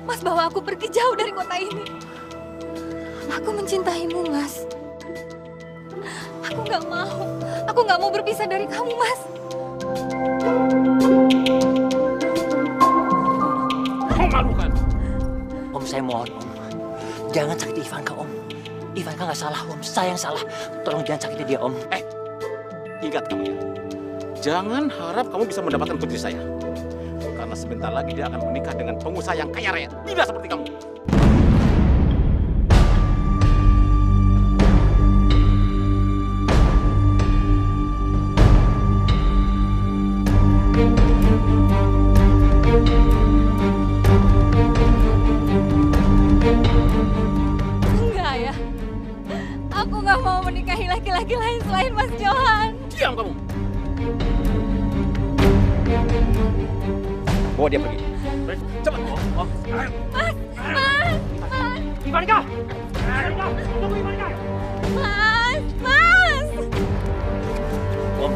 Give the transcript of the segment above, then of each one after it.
Mas bawa aku pergi jauh dari kota ini. Aku mencintaimu, Mas. Aku nggak mau berpisah dari kamu, Mas. Memalukan. Om, saya mohon, Om. Jangan sakiti Ivanka, Om. Ivanka nggak salah, Om. Saya yang salah. Tolong jangan sakiti dia, Om. Ingat kamu ya. Jangan harap kamu bisa mendapatkan putri saya. Karena sebentar lagi dia akan menikah dengan pengusaha yang kaya raya. Tidak seperti kamu. Enggak ya. Aku nggak mau menikahi laki-laki lain selain Mas Johan. Diam kamu. Bawa dia pergi. Cepat. Mas. Ivanka! Tunggu Ivanka! Mas. Om,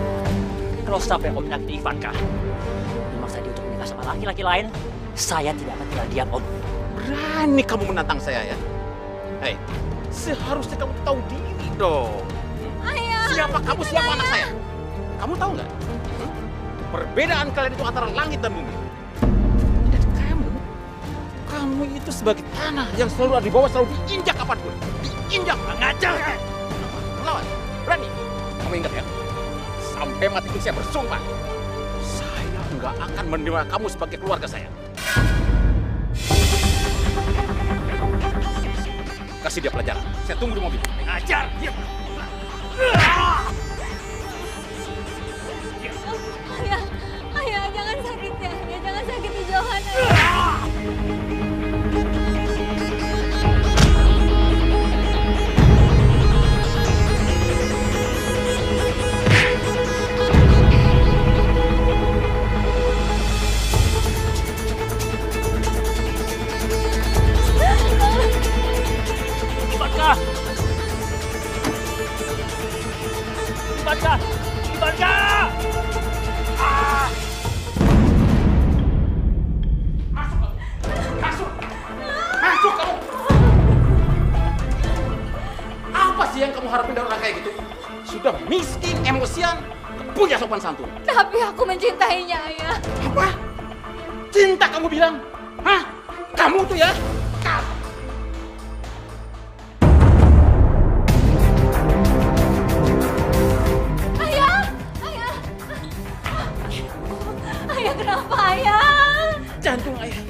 kalau sampai Om menyakiti Ivanka, memaksa dia untuk menikah sama laki-laki lain, saya tidak akan tinggal diam, Om. Berani kamu menantang saya ya? Hei, seharusnya kamu tahu diri dong. Ayah. Siapa kamu, siapa anak saya? Kamu tahu nggak? Perbedaan kalian itu antara langit dan bumi. Dan kamu itu sebagai tanah yang selalu ada di bawah, selalu diinjak kapanpun. Diinjak, ngajar. Melawan, berani. Kamu ingat ya? Sampai mati pun saya bersumpah. Saya nggak akan menerima kamu sebagai keluarga saya. Kasih dia pelajaran. Saya tunggu di mobil. Ngajar. Diam. Ayah, jangan sakiti Ayah, jangan sakiti Johan. Ayah. Ivanka! Masuk kamu! Apa sih yang kamu harapin dari orang kayak gitu? Sudah miskin, emosian, punya sopan santun. Tapi aku mencintainya, Ayah. Apa? Cinta kamu bilang? Hah? Kamu tuh ya? Ayah, kenapa Ayah? Jantung ayah.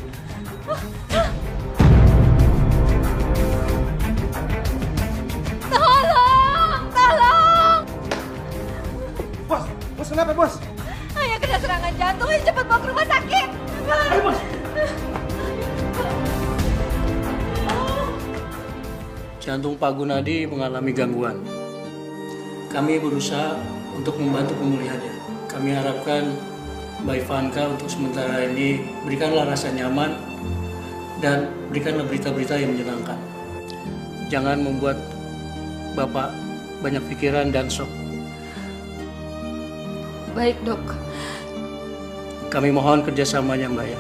Tolong! Bos kenapa bos? Ayah kena serangan jantung, ayo cepat bawa ke rumah sakit. Ayo bos. Jantung Pak Gunadi mengalami gangguan. Kami berusaha untuk membantu pemulihannya. Kami harapkan Mbak Ivanka untuk sementara ini berikanlah rasa nyaman dan berikanlah berita-berita yang menyenangkan. Jangan membuat Bapak banyak pikiran dan shock. Baik, Dok. Kami mohon kerjasamanya, Mbak ya.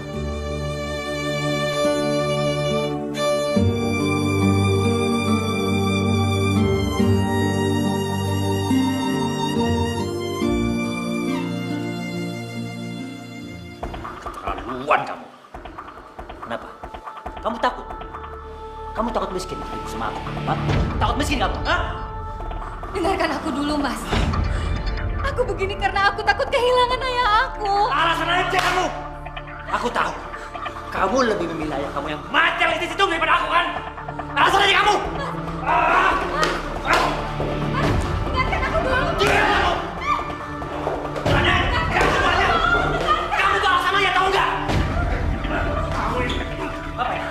Keterlaluan kamu. Kenapa? Kamu takut? Kamu takut miskin ibu sama aku? Hah? Takut miskin kamu? Hah? Dengarkan aku dulu, Mas. Aku begini karena aku takut kehilangan ayah aku. Alasan aja kamu. Aku tahu. Kamu lebih memilih ayah kamu yang mati di situ daripada aku kan? Alasan aja kamu. Dengarkan aku dulu. Diam kamu. Kamu tuh alasan aja tahu nggak? Apa ya?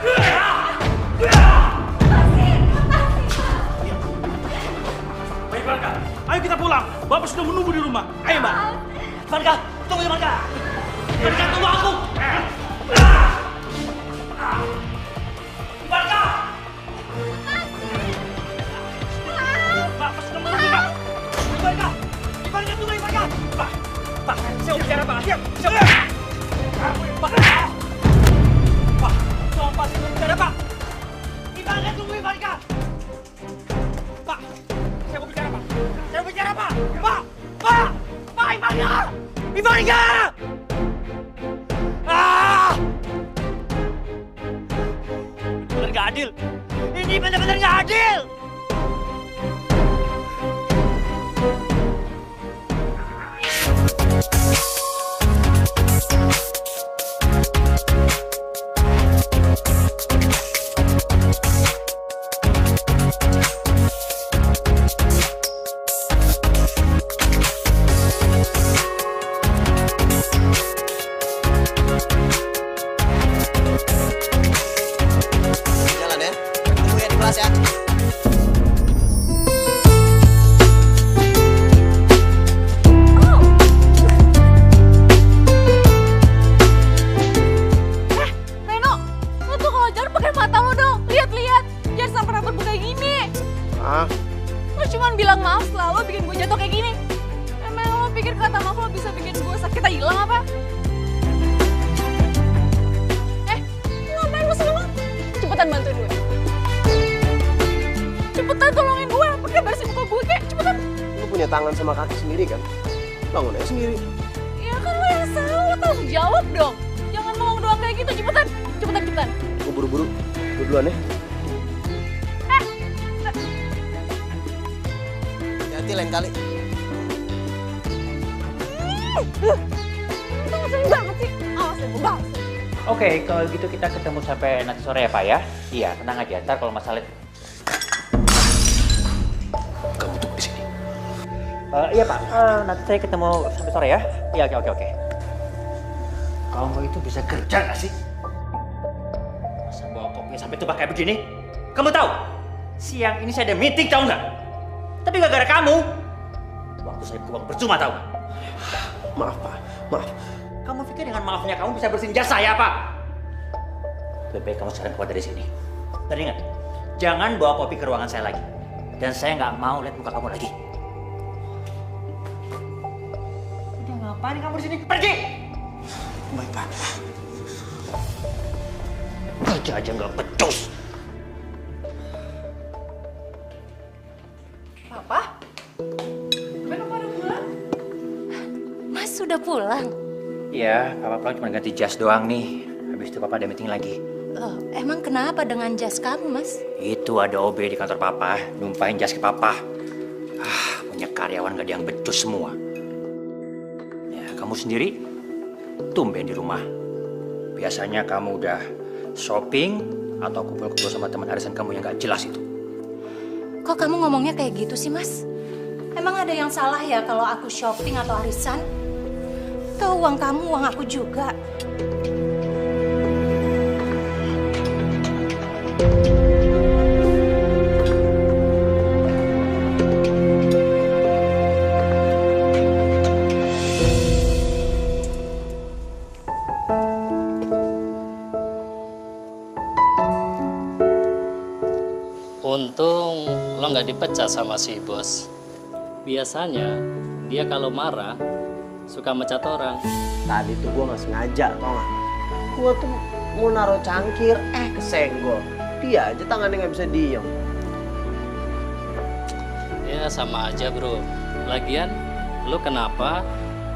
Baik Ivanka, ayo kita pulang. Bapak sudah menunggu di rumah. Ayo Mbak. Ivanka, tunggu Ivanka. Ivanka, tunggu aku. Ivanka! Bapak sudah menunggu Mbak. Ivanka! Ivanka, tunggu Ivanka! Pak, saya mau bicara Pak. Diam, Pak, tolong benar-benar nggak adil. Ini benar-benar nggak adil. Jalan ya. Tunggu ya di kelas ya. Reno, lo tuh kalau jalan pakai mata lo dong. Lihat-lihat, jangan sampai rambut gue kayak gini. Ah, Lo cuma bilang maaf setelah lo bikin gue jatuh kayak gini. Emang lo pikir kata maaf lo bisa bikin gue sakit hilang apa? Lo ngapain lo semua? Cepetan bantuin gue. Cepetan tolongin gue, pakai bersihin muka gue kayak cepetan. lu punya tangan sama kaki sendiri kan? Bangun aja sendiri. Ya kan lo yang salah, lo tanggung jawab dong. Jangan ngomong doang kayak gitu, cepetan. Cepetan. Gue buru-buru. Gue duluan ya. Hati-hati lain kali. Itu ngeselin banget sih. Awas ya, gue balas. Oke, kalau gitu kita ketemu sampai nanti sore ya Pak ya. Iya, tenang aja. Ntar kalau masalah Kamu tunggu di sini. iya Pak, nanti saya ketemu sampai sore ya. Iya, oke. Kamu itu bisa kerja nggak sih? Masa bawa kopinya sampai tuh kayak begini? Kamu tahu? Siang ini saya ada meeting, tahu nggak? Tapi gara-gara kamu, waktu saya buang percuma, tahu nggak? Maaf, Pak. Maaf. Kamu pikir dengan maafnya kamu bisa bersihin jas saya, Pak? Lebih baik kamu sekarang keluar dari sini. Dan ingat, jangan bawa kopi ke ruangan saya lagi. Dan saya nggak mau lihat muka kamu lagi. Udah ngapain kamu di sini? Pergi! Baik, Pak. Kerja aja nggak becus. Papa? Belum pada pulang? Mas sudah pulang? Iya, Papa pulang cuma ganti jas doang nih. Habis itu Papa ada meeting lagi. Oh, emang kenapa dengan jas kamu, Mas? Itu ada OB di kantor Papa, numpahin jas ke Papa. Punya karyawan gak ada yang becus semua. Ya, kamu sendiri tumben di rumah. Biasanya kamu udah shopping atau kumpul-kumpul sama teman arisan kamu yang gak jelas itu. Kok kamu ngomongnya kayak gitu sih, Mas? Emang ada yang salah ya kalau aku shopping atau arisan? Tuh uang kamu, uang aku juga. Untung lo nggak dipecat sama si bos. Biasanya dia kalau marah suka mecat orang. Tadi tuh gue nggak sengaja, tau nggak? Gue tuh mau naruh cangkir, kesenggol. Dia aja tangannya nggak bisa diem. Ya sama aja bro. Lagian lo kenapa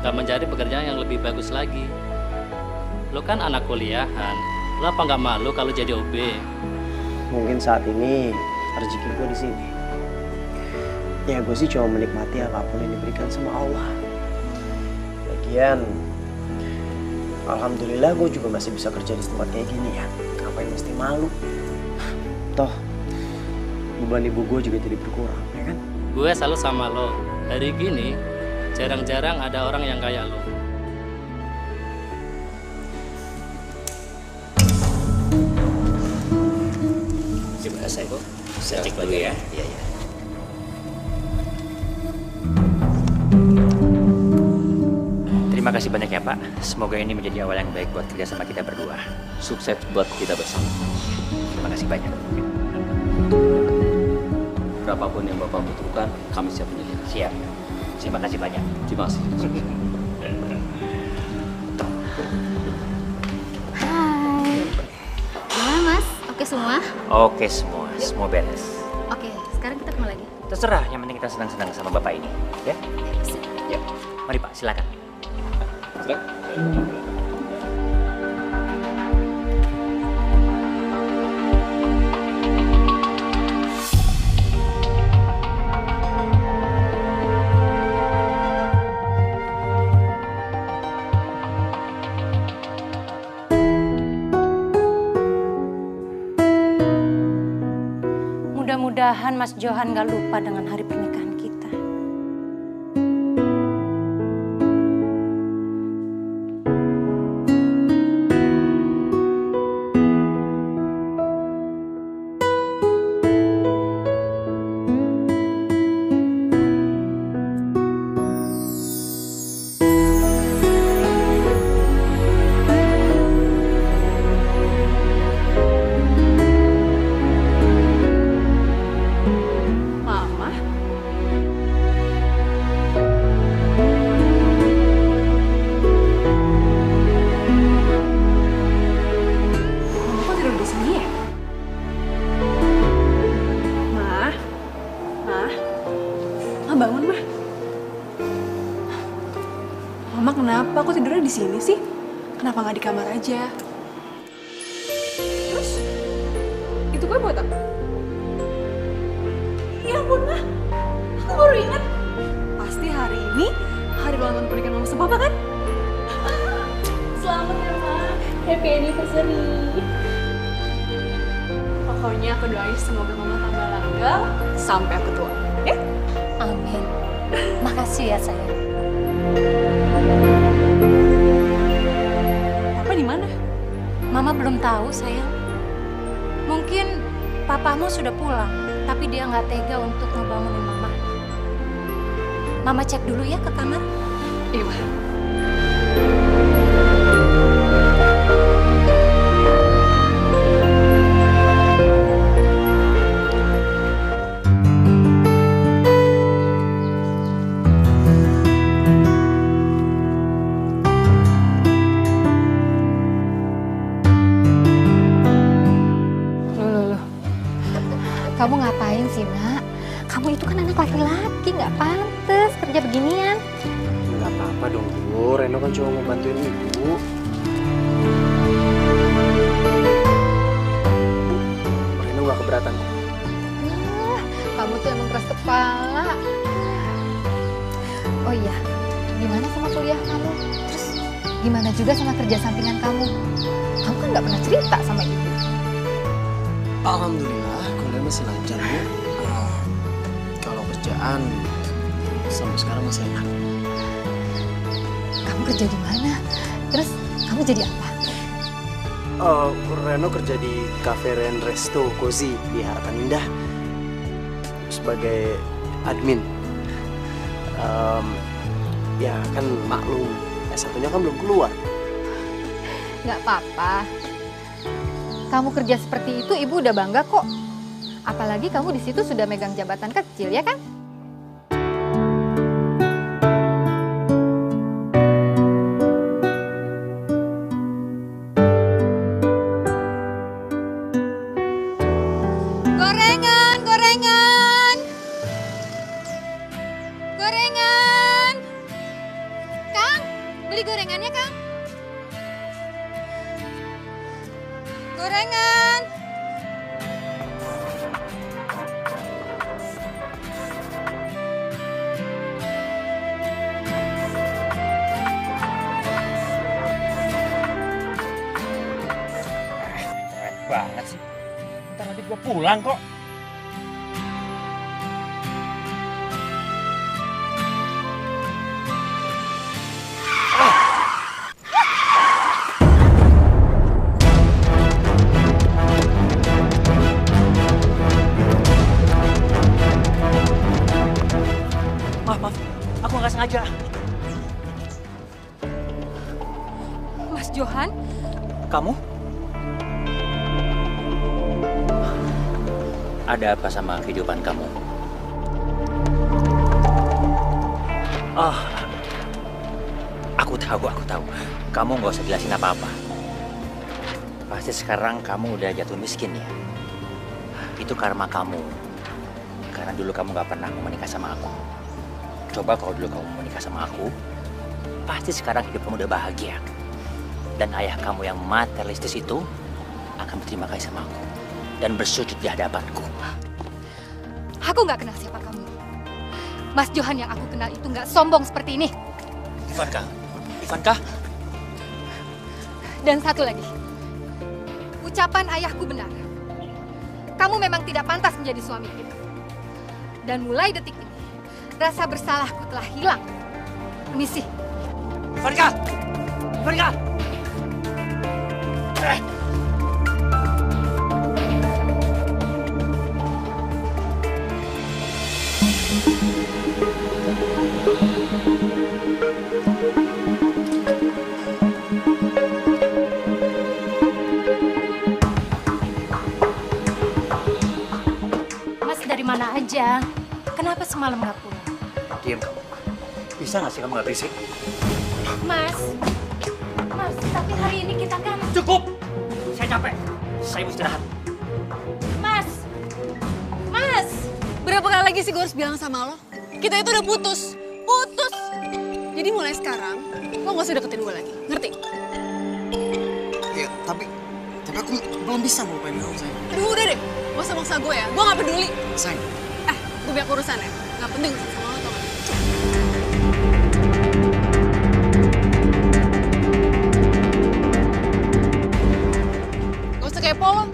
nggak mencari pekerjaan yang lebih bagus lagi? Lo kan anak kuliahan. Lo apa nggak malu kalau jadi OB? Mungkin saat ini rezeki gue di sini. Ya gue sih cuma menikmati apapun yang diberikan sama Allah. Lagian, alhamdulillah gue juga masih bisa kerja di tempat kayak gini ya. Ngapain mesti malu? Toh, beban ibu gue juga jadi berkurang, ya kan? Gue selalu sama lo. Hari gini jarang-jarang ada orang yang kayak lo. Terima kasih, Bu. Saya cek dulu ya. Iya. Terima kasih banyak ya, Pak. Semoga ini menjadi awal yang baik buat kerjasama kita berdua. Sukses buat kita bersama. Terima kasih banyak. Berapapun yang Bapak butuhkan, kami siap menyediakan. Siap. Terima kasih banyak. Terima kasih. Hai. Gimana, Mas? Oke semua? Oke semua beres. Oke, sekarang kita kemana lagi? Terserah, yang penting kita senang-senang sama Bapak ini, ya? Ya. Mari Pak, silakan. Silakan. Mudah-mudahan Mas Johan gak lupa dengan hari pernikahan kita. Bangun, Mah. Mama kenapa? Kok tidurnya di sini sih? Kenapa nggak di kamar aja? Terus, itu kue buat apa? Ya ampun, Mah. Aku baru ingat. Pasti hari ini hari ulang tahun pernikahan Mama sama Papa kan? Selamat ya, Mah. Happy anniversary. Pokoknya aku doain semoga Mama tambah langgang sampai aku tua. Ya? Amin. Makasih ya sayang. Papa di mana? Mama belum tahu sayang. Mungkin papamu sudah pulang, tapi dia nggak tega untuk ngebangunin mama. Mama cek dulu ya ke kamar. Iya, Mah. Kamu ngapain sih, Nak? Kamu itu kan anak laki-laki, nggak pantas kerja beginian. Nggak apa-apa dong, Bu. Reno kan cuma mau bantuin Ibu. Reno nggak keberatan. Kamu tuh emang keras kepala. Oh iya, gimana sama kuliah kamu? Terus gimana juga sama kerja sampingan kamu? Kamu kan nggak pernah cerita sama Ibu. Alhamdulillah, kuliah masih lancar, Bu. Kalau kerjaan, sampai sekarang masih enak. Kamu kerja di mana? Terus kamu jadi apa? Reno kerja di Cafe and Resto Cozy di Harapan Indah sebagai admin. Ya kan maklum, S1-nya kan belum keluar. Nggak apa-apa. Kamu kerja seperti itu, Ibu udah bangga kok. Apalagi kamu di situ sudah megang jabatan kecil, ya kan? Gorengan, gorengan. Gorengan. Kang, beli gorengannya, Kang. Gorengan. Keren banget sih. Ntar lagi gua pulang kok. Maaf, aku nggak sengaja. Mas Johan, Kamu? Ada apa sama kehidupan kamu? Oh, aku tahu. Kamu nggak usah jelasin apa-apa. Pasti sekarang kamu udah jatuh miskin ya. Itu karma kamu. Karena dulu kamu nggak pernah mau menikah sama aku. Coba kalau dulu kamu mau menikah sama aku, pasti sekarang hidup kamu udah bahagia. Dan ayah kamu yang materialistis itu akan berterima kasih sama aku dan bersujud di hadapanku. aku nggak kenal siapa kamu. Mas Johan yang aku kenal itu nggak sombong seperti ini. Ivanka. Dan satu lagi, ucapan ayahku benar. kamu memang tidak pantas menjadi suami Ibu. Dan mulai detik ini, rasa bersalahku telah hilang. Permisi. Farika! Farika! Mas dari mana aja? Kenapa semalam nggak pulang? Diam kamu. Bisa nggak sih kamu nggak berisik? Mas, tapi hari ini kita kan... Cukup! Saya capek. Saya mau istirahat. Mas, Berapa kali lagi sih gue harus bilang sama lo? Kita itu udah putus. Putus! Jadi mulai sekarang, lo gak usah deketin gue lagi. Ngerti? Ya, tapi aku belum bisa ngelupain kamu, sayang. Aduh, udah deh. Gak usah maksa gue ya. Gue gak peduli. Sayang. Gue biar urusan ya. Gak penting urusan sama lo, tau gak? Gak usah kepo lo.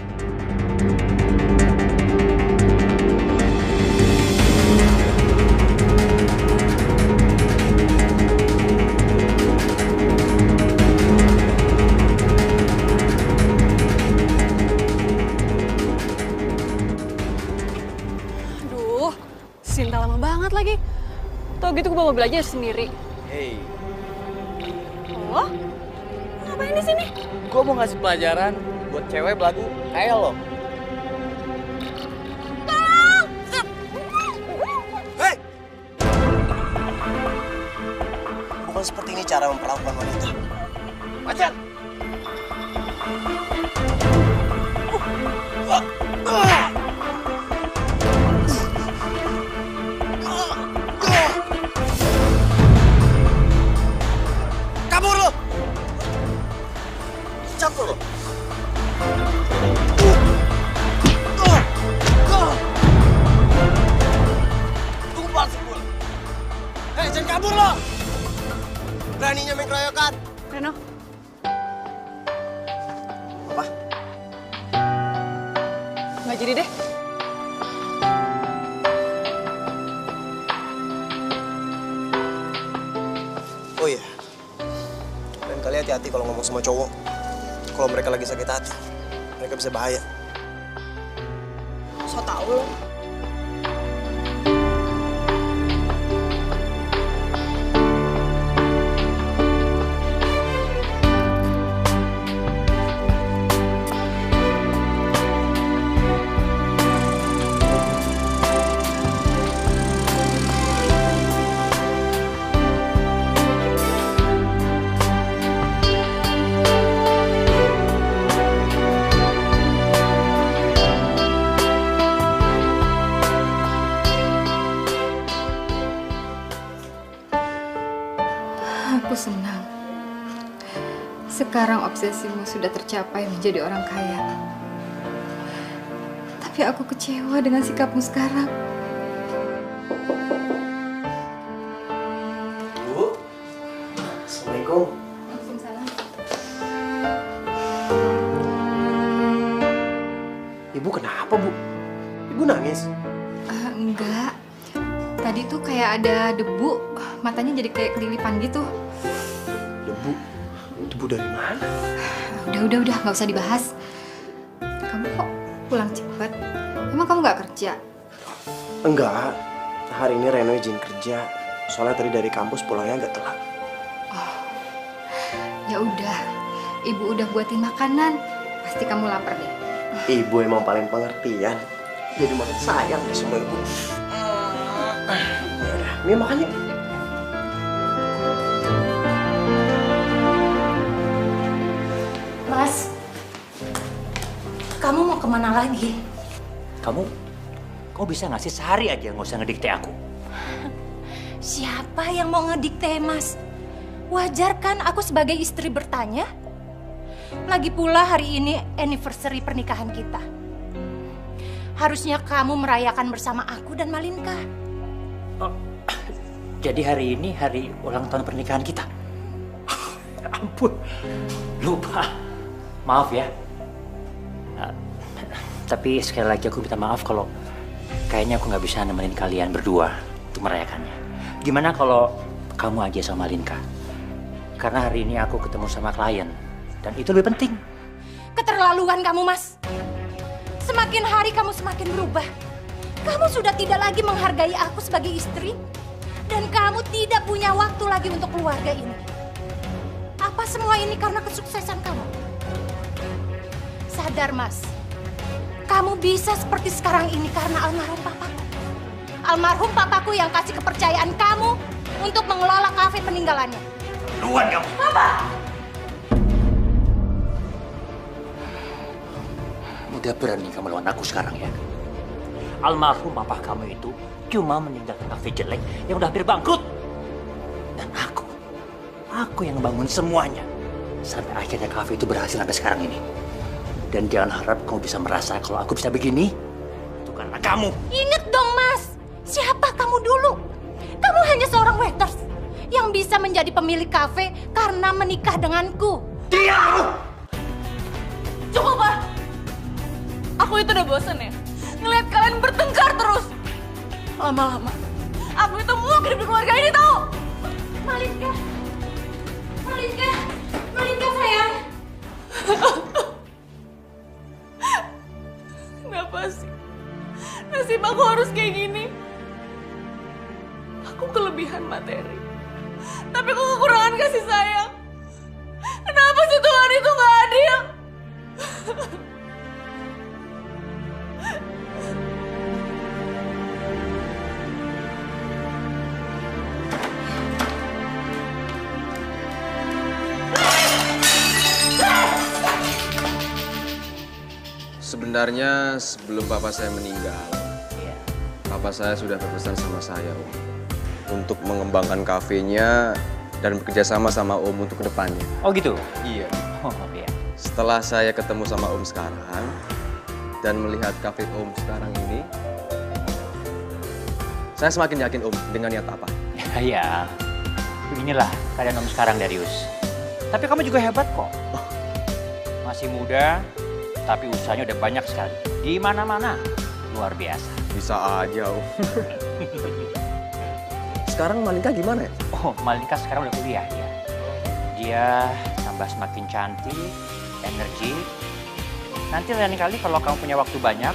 Aduh, Sinta lama banget lagi. Tau gitu gue bawa mobil aja sendiri. Hei, Oh? Ngapain di sini? gue mau ngasih pelajaran buat cewek belagu kayak lo. Hei! Bukan seperti ini cara memperlakukan wanita. Pacar! Kabur lo! Campur lo! Tunggu palsu gue. Hei, jangan kabur lo! Beraninya main keroyokan. Reno, Apa? nggak jadi deh. Oh iya. Lain kali hati-hati kalau ngomong sama cowok. Kalau mereka lagi sakit hati, mereka bisa bahaya. So tau lo. Aku senang. Sekarang obsesimu sudah tercapai menjadi orang kaya. Tapi aku kecewa dengan sikapmu sekarang. Bu, Assalamualaikum. Waalaikumsalam. Ibu kenapa, Bu? Ibu nangis? Enggak. Tadi tuh kayak ada debu, matanya jadi kayak kelilipan gitu. Debu? Debu dari mana? Udah, nggak usah dibahas. Kamu kok pulang cepet? Emang kamu nggak kerja? Enggak. Hari ini Reno izin kerja. Soalnya tadi dari kampus pulangnya agak telat. Ya udah, ibu udah buatin makanan. Pasti kamu lapar deh. Ibu emang paling pengertian. Jadi makin sayang deh sama ibu. Yaudah, Mia makan yuk. Mas, kamu mau kemana lagi? Kamu bisa nggak sih sehari aja nggak usah ngedikte aku? Siapa yang mau ngedikte, Mas? Wajar kan aku sebagai istri bertanya? Lagi pula hari ini anniversary pernikahan kita. Harusnya kamu merayakan bersama aku dan Malinka. Jadi hari ini hari ulang tahun pernikahan kita. Ya ampun, lupa. Maaf ya. Tapi sekali lagi aku minta maaf kalau kayaknya aku nggak bisa nemenin kalian berdua untuk merayakannya. Gimana kalau kamu aja sama Linka? Karena hari ini aku ketemu sama klien dan itu lebih penting. Keterlaluan kamu, Mas. Semakin hari kamu semakin berubah. Kamu sudah tidak lagi menghargai aku sebagai istri. Dan kamu tidak punya waktu lagi untuk keluarga ini. Apa semua ini karena kesuksesan kamu? Sadar, Mas. Kamu bisa seperti sekarang ini karena almarhum papaku. Almarhum papaku yang kasih kepercayaan kamu untuk mengelola kafe peninggalannya. Luan kamu. Papa! Udah berani kamu lawan aku sekarang ya? Almarhum papa kamu itu cuma meninggalkan kafe jelek yang udah hampir bangkrut. Dan aku yang bangun semuanya. Sampai akhirnya kafe itu berhasil sampai sekarang ini. Dan jangan harap kamu bisa merasa kalau aku bisa begini. Itu karena kamu. Ingat dong, Mas. Siapa kamu dulu? Kamu hanya seorang waiters yang bisa menjadi pemilik kafe karena menikah denganku. Diam! Cukup, Pak. Aku itu udah bosen ya. Ngeliat kalian bertengkar terus. Lama-lama, aku itu mau hidup di keluarga ini, tau? Malinka. Malinka. Malinka, sayang. Kenapa sih? Nasib aku harus kayak gini. Aku kelebihan materi. Tapi aku kekurangan kasih sayang. Kenapa sih Tuhan itu gak adil? Sebenarnya sebelum papa saya meninggal, papa saya sudah berpesan sama saya, Om, untuk mengembangkan kafenya dan bekerja sama Om untuk kedepannya. Oh gitu? Iya. Oh iya. Setelah saya ketemu sama Om sekarang dan melihat kafe Om sekarang ini, saya semakin yakin Om dengan niat apa. Ya, beginilah keadaan Om sekarang, Darius. Tapi kamu juga hebat kok. Masih muda, tapi usahanya udah banyak sekali. Di mana-mana, luar biasa. Bisa aja, Om. Sekarang Malinka gimana ya? Oh, Malinka sekarang udah kuliah ya. Dia tambah semakin cantik, energi. Nanti lain kali kalau kamu punya waktu banyak,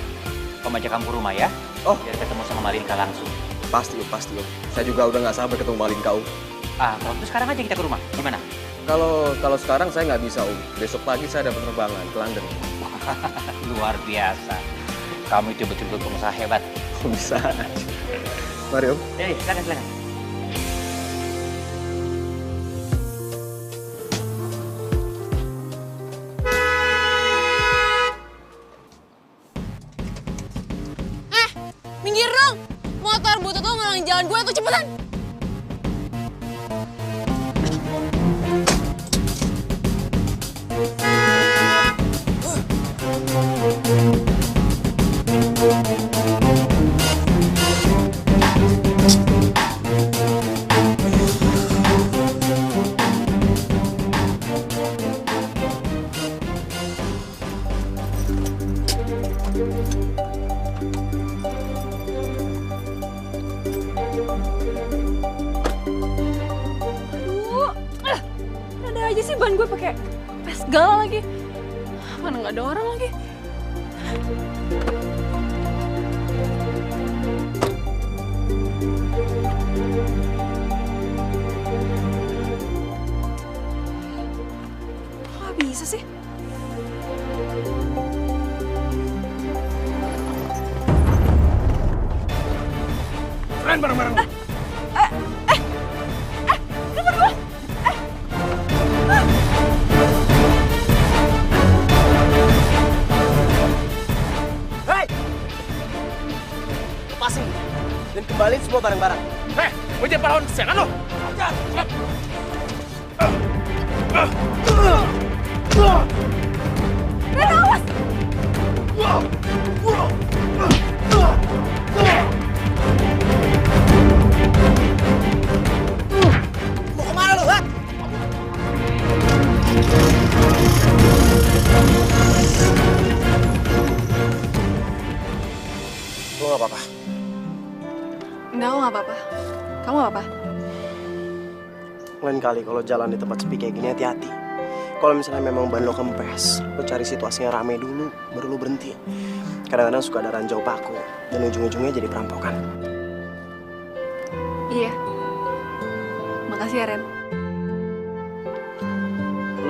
Om ajak kamu ke rumah ya. Oh, biar ketemu sama Malinka langsung. Pasti Om. Saya juga udah nggak sabar ketemu Malinka, Om. Kalau itu sekarang aja kita ke rumah. Gimana? Kalau sekarang saya nggak bisa, Om. Besok pagi saya ada penerbangan ke London. Luar biasa. Kamu itu betul-betul pengusaha hebat. Bisa. Mari, Om. Silakan. Minggir dong! Motor butut lo ngalangin jalan gue tuh, cepetan! Ada aja sih ban gue pakai tes segala lagi. Mana nggak ada orang lagi. Kok bisa sih? Keren bareng-bareng. Lepasin dan kembaliin semua barang-barang. Mau jadi pahlawan kesayangan lo? Mau kemana lu, ha? Gue gak apa-apa. Enggak, aku nggak apa-apa. Kamu nggak apa? Lain kali kalau jalan di tempat sepi kayak gini hati-hati. Kalau misalnya memang ban lo kempes, lo cari situasinya rame dulu, baru lo berhenti. Kadang-kadang suka ada ranjau paku, dan ujung-ujungnya jadi perampokan. Iya. Makasih ya, Ren.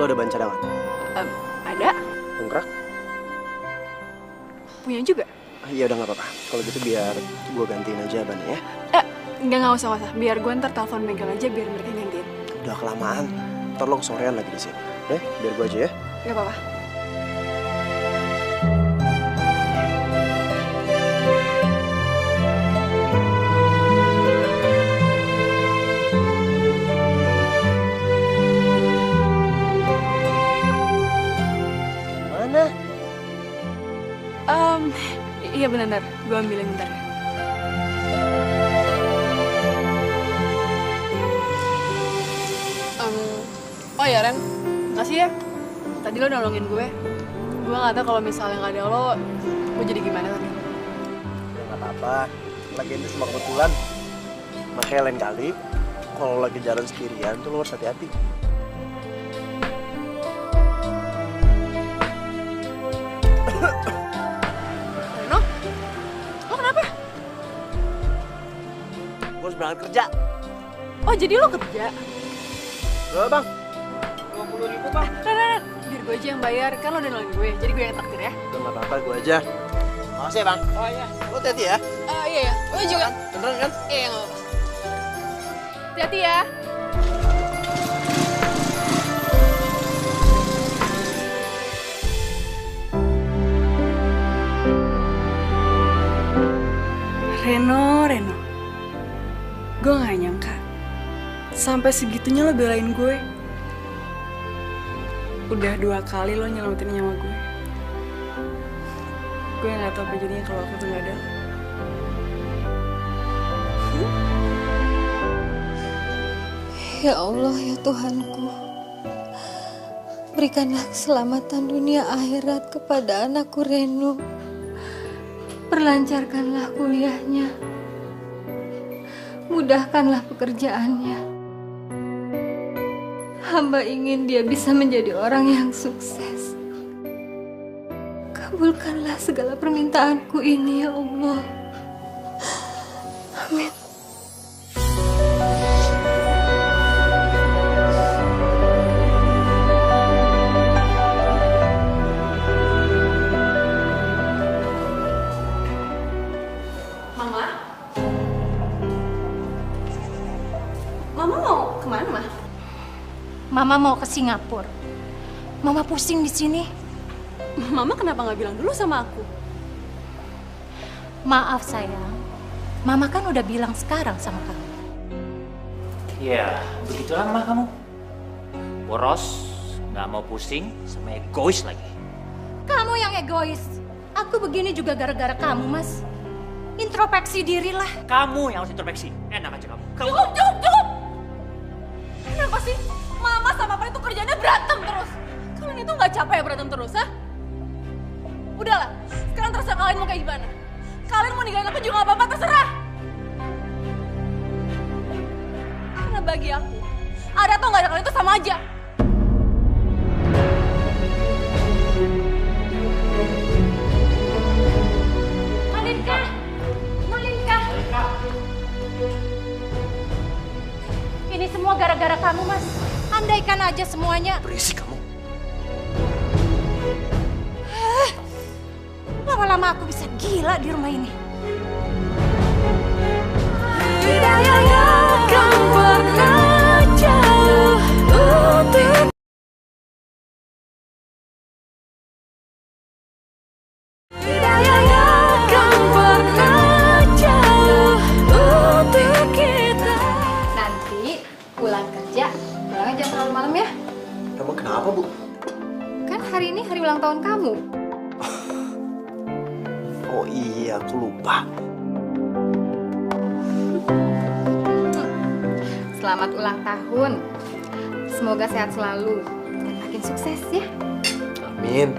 Lo ada ban cadangan? Ada. Dongkrak? Punya juga. Iya udah nggak apa-apa. Kalau gitu biar gue gantiin aja bannya ya. Nggak usah. Biar gue ntar telepon bengkel aja biar mereka gantiin. Udah kelamaan. Ntar lo kesorean lagi di sini. Biar gue aja ya. Nggak apa-apa. Mana? Iya benar. Gue ambilin bentar. Oh ya Ren, makasih ya. Tadi lo nolongin gue. Gue nggak tahu kalau misalnya nggak ada lo, gue jadi gimana tadi. Ya nggak apa-apa. Lagi itu cuma kebetulan. Makanya lain kali, kalau lagi jalan sendirian tuh lo harus hati-hati. Reno, lo kenapa? Gue harus berangkat kerja. Oh jadi lo kerja? Berapa bang? 20.000 bang. Ren, biar gue aja yang bayar, kan lo udah nolongin gue, jadi gue yang traktir ya. Udah nggak apa-apa, gue aja. Makasih ya bang. Oh iya. Lo hati-hati ya. Iya. Lo juga. Beneran kan? Iya nggak apa-apa. Hati-hati ya. Reno. Gue gak nyangka sampai segitunya lo belain gue. Udah 2 kali lo nyelamatin nyawa gue. Gue gak tau apa jadinya kalau aku tuh gak ada. Ya Allah, ya Tuhanku, berikanlah keselamatan dunia akhirat kepada anakku Reno. Perlancarkanlah kuliahnya, mudahkanlah pekerjaannya. Hamba ingin dia bisa menjadi orang yang sukses. Kabulkanlah segala permintaanku ini, ya Allah. Amin. Mama mau ke Singapura. Mama pusing di sini. Mama kenapa nggak bilang dulu sama aku? Maaf sayang, Mama kan udah bilang sekarang sama kamu. Ya, begitulah mah kamu. Boros, nggak mau pusing, sama egois lagi. Kamu yang egois. Aku begini juga gara-gara kamu, Mas. Introspeksi dirilah. Kamu yang harus introspeksi. Enak aja kamu. Cukup! Kenapa sih Mama sama Papa itu kerjanya berantem terus? Kalian itu nggak capek ya berantem terus, ha? Udahlah, sekarang terserah kalian mau kayak gimana. Kalian mau ninggalin aku juga nggak apa-apa, terserah. Karena bagi aku, ada atau nggak ada kalian itu sama aja. Malinka. Ini semua gara-gara kamu, Mas. Andaikan aja semuanya. Berisik kamu. Lama-lama aku bisa gila di rumah ini. Nanti pulang kerja, pulangnya jangan terlalu malam ya. Emang kenapa, Bu? Kan hari ini hari ulang tahun kamu. Oh iya, aku lupa. Selamat ulang tahun. Semoga sehat selalu dan makin sukses ya. Amin.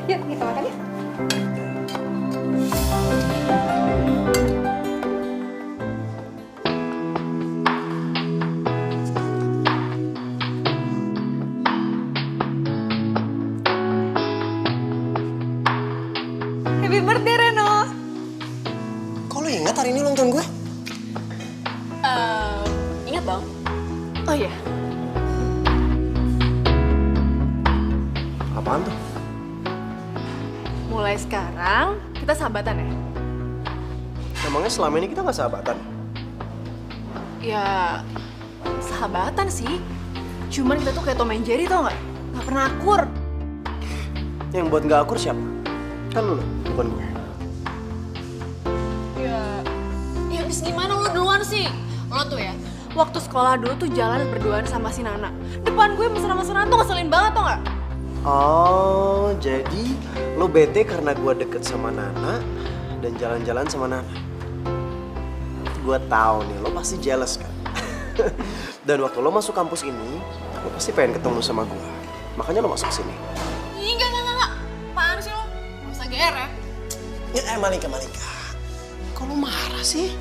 Yuk kita makan ya. Happy birthday, Reno. Kok lo ingat hari ini ulang tahun gue? Ingat dong. Oh iya. Apaan tuh? Mulai sekarang kita sahabatan ya? Emangnya selama ini kita nggak sahabatan? Ya, sahabatan sih. Cuman kita tuh kayak Tom and Jerry, tau nggak? Nggak pernah akur. Yang buat nggak akur siapa? Kan lo, bukan gue. Ya habis gimana lo duluan sih? Lo tuh ya, waktu sekolah dulu tuh jalan berduaan sama si Nana. Depan gue mesra-mesraan tuh ngeselin banget, tau nggak? Oh, jadi lo bete karena gue deket sama Nana dan jalan-jalan sama Nana. Gue tahu nih, lo pasti jealous kan? Dan waktu lo masuk kampus ini, lo pasti pengen ketemu sama gue. Makanya lo masuk sini. Ih, enggak. Apaan sih lo? Gak usah GR ya? Ya, Malika. Kok lo marah sih?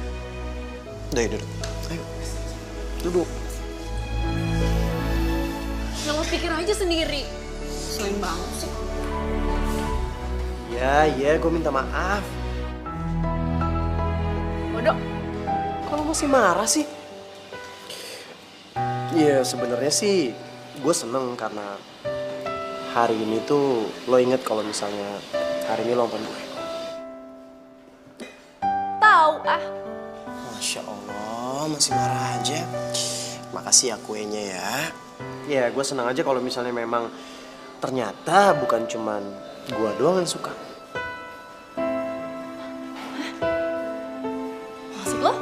Udah, duduk. Ayo, duduk. Ya lo pikir aja sendiri. Selain banget sih. Ya, gue minta maaf. Bodoh. Kok lo masih marah sih? Ya, sebenarnya sih gue seneng karena hari ini tuh lo inget kalau misalnya hari ini ulang tahun gue. Tahu ah. Masya Allah, masih marah aja. Makasih ya kuenya ya. Ya, gue senang aja kalau misalnya memang ternyata bukan cuman gue doang yang suka. Maksud lo?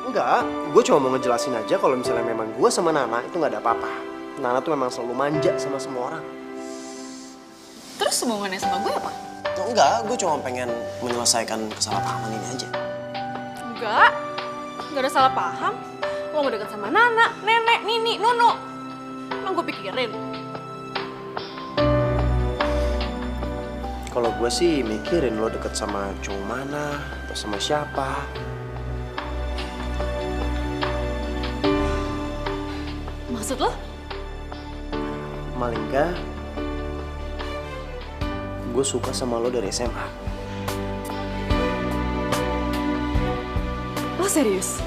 Enggak, gue cuma mau ngejelasin aja kalau misalnya memang gue sama Nana itu nggak ada apa-apa. Nana tuh memang selalu manja sama semua orang. Terus hubungannya sama gue apa? Oh, enggak, gue cuma pengen menyelesaikan kesalahpahaman ini aja. Enggak ada salah paham. Lo gak deket sama Nana, Nenek, Nini, Nunu. Emang gue pikirin. Kalau gue sih mikirin lo deket sama cowok mana atau sama siapa. Maksud lo? Malingga, gue suka sama lo dari SMA. Lo serius?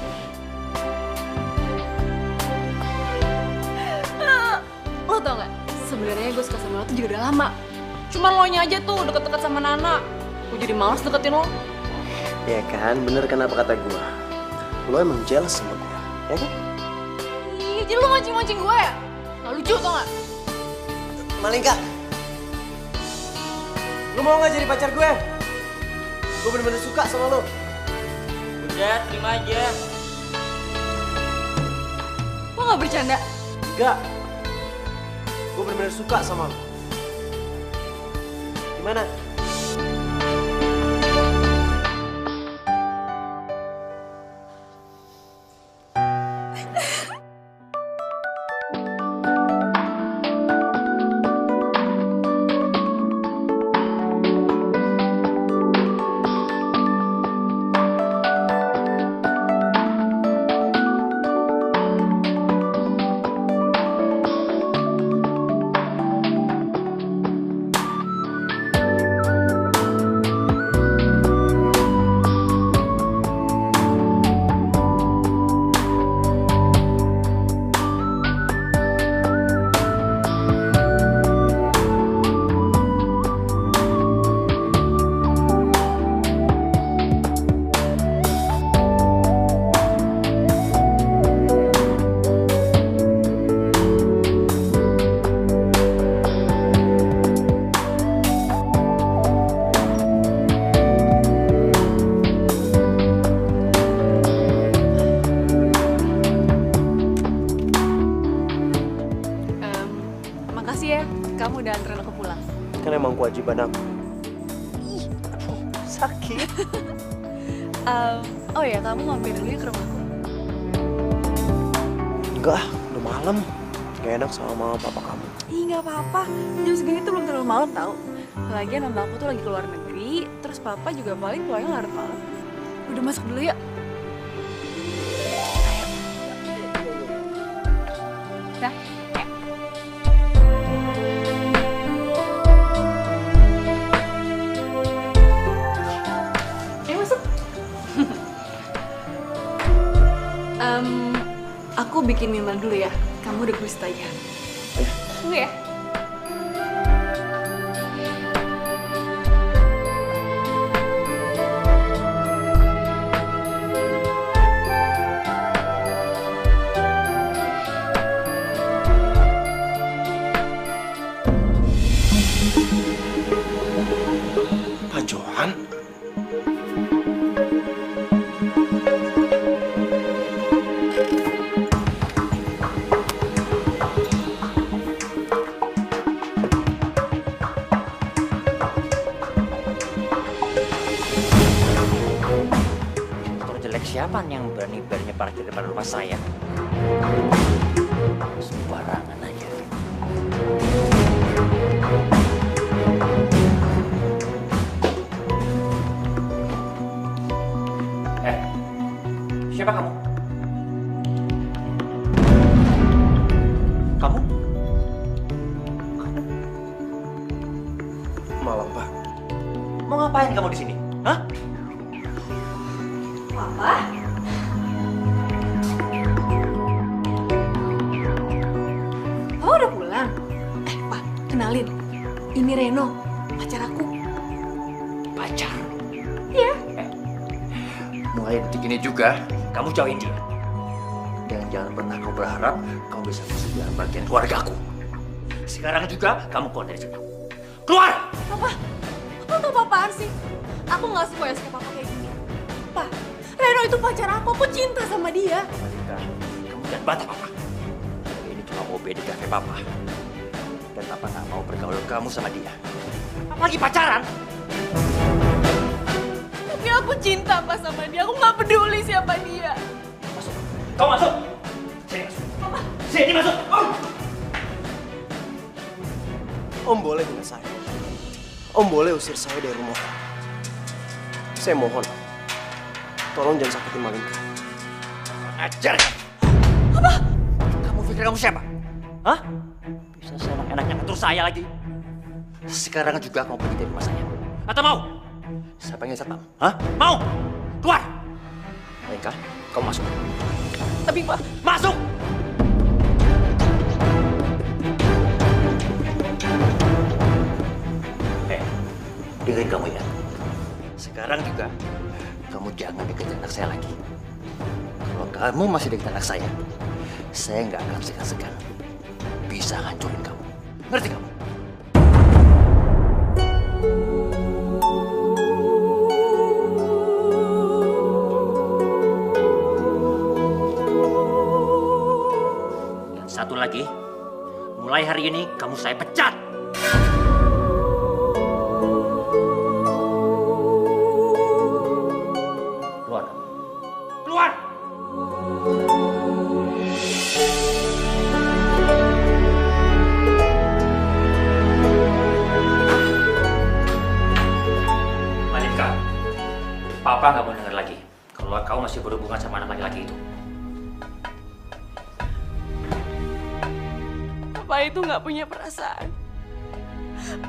Lo tau gak? Sebenarnya gue suka sama lo tuh juga udah lama. Cuman lo nya aja tuh deket-deket sama Nana. Gue jadi malas deketin lo. Ya kan, bener kan apa kata gue. Lo emang jealous sama gue, ya kan? Ih, jadi lo mancing-mancing gue ya? Gak lucu tau gak? Malingga, lo mau gak jadi pacar gue? Gue bener-bener suka sama lo. Udah, terima aja. Lo gak bercanda? Enggak. Gue bener-bener suka sama lo. Gimana? kamu udah anterin aku pulang. Kan emang kewajiban aku. Ih, aduh, sakit. Oh ya, kamu mampir dulu ya ke rumahku. Enggak, udah malam. Gak enak sama mama papa kamu. Ih, nggak apa-apa. Jam segini tuh belum terlalu malam tau. Lagian mama aku tuh lagi keluar negeri, terus papa juga paling pulangnya larut malam. Udah masuk dulu ya. Dah. bikin minuman dulu ya. Kamu udah gusta aja. Tunggu ya. Pak Johan? Motor jelek siapa yang berani-beraninya parkir depan rumah saya? Sembarangan aja. Siapa kamu? Kamu? Malam, Pak. Mau ngapain kamu di sini? Hah? Papa? Oh, udah pulang? Pak, kenalin. Ini Reno, pacar aku. Pacar? Iya. Mulai detik ini juga, kamu jauhin dia. Dan jangan pernah kau berharap kamu bisa masuk dalam bagian keluargaku. Sekarang juga, kamu keluar dari sini. Keluar! Papa tuh apaan sih? Aku nggak suka ya sama papa kayak gini. Pak, Reno itu pacar aku cinta sama dia. Malika, kamu jangan bantah papa. Ini cuma OB di kafe papa. Dan papa nggak mau bergaul kamu sama dia. Apalagi pacaran. Tapi aku cinta Pak sama dia, aku nggak peduli siapa dia. Masuk. Kau masuk. Sini masuk. Papa. Sini masuk. Om boleh hina saya. Om boleh usir saya dari rumah. Saya mohon, tolong jangan sakitin Malika. Ajar kamu. Apa? Kamu pikir kamu siapa? Hah? Bisa seenak-enaknya ngatur saya lagi. Sekarang juga kamu pergi dari rumah saya. Atau mau? Saya panggil satpam. Hah? Mau? Keluar! Malika, kamu masuk. Tapi Pak, masuk! Dengerin kamu ya. Sekarang juga, kamu jangan deketin anak saya lagi. Kalau kamu masih deketin anak saya nggak akan segan-segan bisa hancurin kamu. Ngerti kamu? Dan satu lagi, mulai hari ini kamu saya pecat. Papa nggak mau denger lagi kalau kau masih berhubungan sama anak laki-laki itu. Papa itu nggak punya perasaan.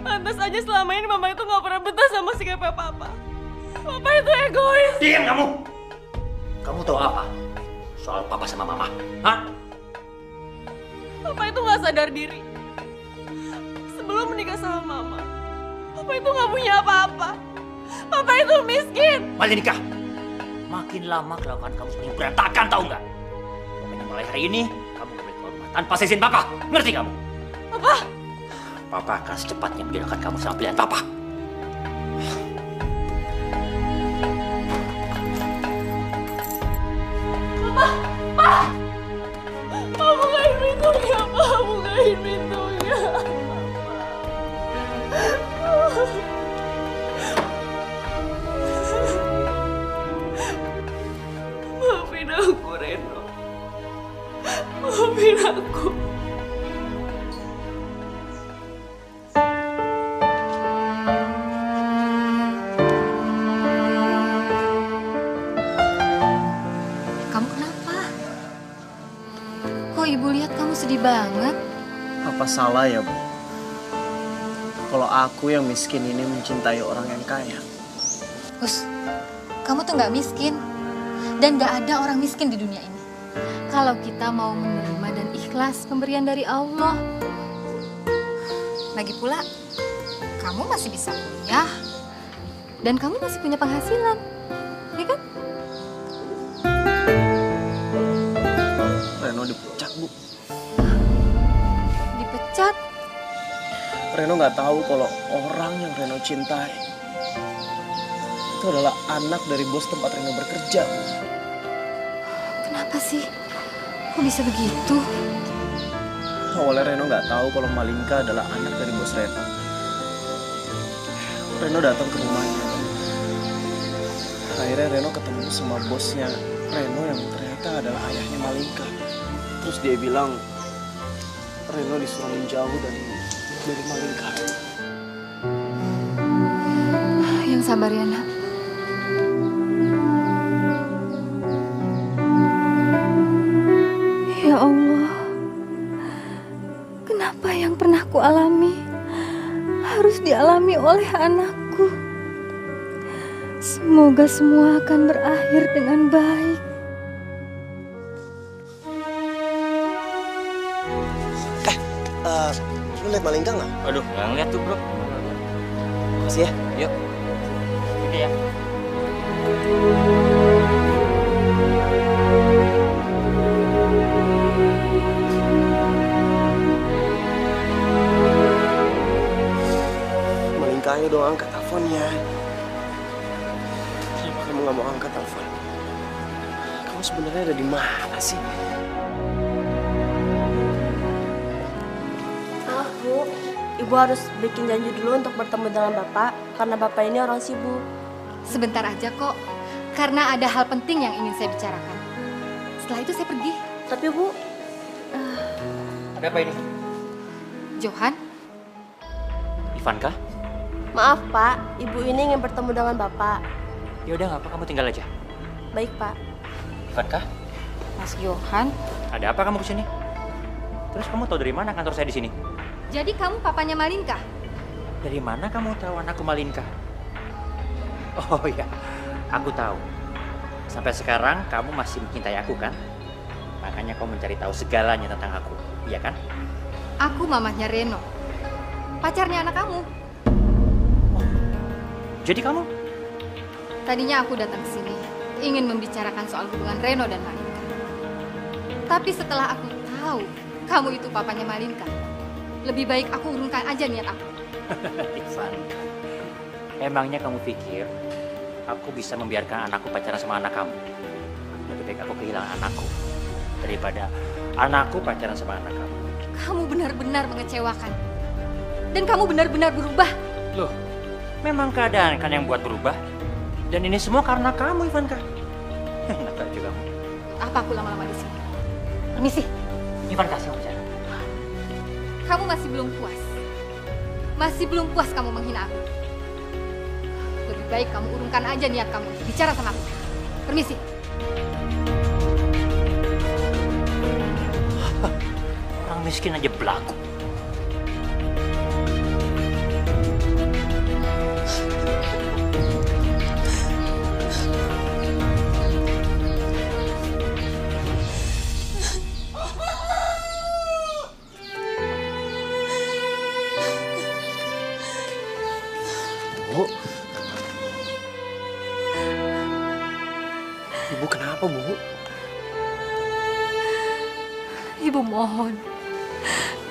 Pantas aja selama ini Mama itu nggak pernah betah sama sikapnya Papa. Papa itu egois. Diam kamu! Kamu tahu apa soal Papa sama Mama? Hah? Papa itu nggak sadar diri. Sebelum menikah sama Mama, Papa itu nggak punya apa-apa. Papa itu miskin. Malika, makin lama kelakuan kamu semakin berantakan, tahu nggak? Pokoknya mulai hari ini, kamu nggak boleh keluar rumah tanpa izin Papa. Ngerti kamu? Papa! Papa akan secepatnya menjodohkan kamu sama pilihan Papa. Papa! Pak! Pak, bukain pintunya, Pak. Bukain pintunya. Maafin aku, Reno. Maafin aku. Kamu kenapa? Kok ibu lihat kamu sedih banget? Apa salah ya, Bu? Kalau aku yang miskin ini mencintai orang yang kaya. Gus, kamu tuh nggak miskin. Dan nggak ada orang miskin di dunia ini. kalau kita mau menerima dan ikhlas pemberian dari Allah. Lagi pula, kamu masih bisa kuliah dan kamu masih punya penghasilan, ya kan? Reno dipecat, Bu. Dipecat? Reno nggak tahu kalau orang yang Reno cintai itu adalah anak dari bos tempat Reno bekerja. Kenapa sih? Kok bisa begitu? Awalnya Reno nggak tahu kalau Malinka adalah anak dari bos Reno. Reno datang ke rumahnya. Akhirnya Reno ketemu sama bosnya Reno yang ternyata adalah ayahnya Malinka. Terus dia bilang Reno disuruh menjauh dari Malinka. Yang sabar ya, Nak. Ya Allah, kenapa yang pernah ku alami harus dialami oleh anakku? Semoga semua akan berakhir dengan baik. Lu liat Malinka nggak? Aduh, nggak ngeliat tuh, bro. Makasih ya. Yuk. Oke ya. Malinka, ayo dong angkat teleponnya. Kenapa kamu nggak mau angkat telepon? Kamu sebenarnya ada di mana sih? Maaf, Bu. Ibu harus bikin janji dulu untuk bertemu dengan Bapak, karena Bapak ini orang sibuk. Sebentar aja kok, karena ada hal penting yang ingin saya bicarakan. Setelah itu saya pergi. Tapi, Bu... Ada apa ini? Johan? Ivankah? Maaf, Pak. Ibu ini ingin bertemu dengan Bapak. Ya udah, nggak apa, kamu tinggal aja. Baik, Pak. Ivankah? Mas Johan? Ada apa kamu kesini? Terus kamu tahu dari mana kantor saya di sini? Jadi kamu papanya Malinka? Dari mana kamu tahu anakku Malinka? Oh iya, aku tahu. Sampai sekarang kamu masih mencintai aku kan? Makanya kamu mencari tahu segalanya tentang aku, iya kan? Aku mamahnya Reno, pacarnya anak kamu. Jadi kamu? Tadinya aku datang ke sini ingin membicarakan soal hubungan Reno dan Malinka. Tapi setelah aku tahu kamu itu papanya Malinka, lebih baik aku urungkan aja niat aku. Ivanka, emangnya kamu pikir aku bisa membiarkan anakku pacaran sama anak kamu? Lebih baik aku kehilangan anakku daripada anakku pacaran sama anak kamu. Kamu benar-benar mengecewakan. Dan kamu benar-benar berubah. Loh, memang keadaan kan yang buat berubah. Dan ini semua karena kamu, Ivanka. Enak aja kamu. Apa aku lama-lama di sini? Permisi. Ivanka, saya bicara. Kamu masih belum puas. Masih belum puas kamu menghina aku. Lebih baik kamu urungkan aja niat kamu bicara sama aku. Permisi. Orang miskin aja belagu. Bu, Ibu kenapa, Bu? Ibu mohon,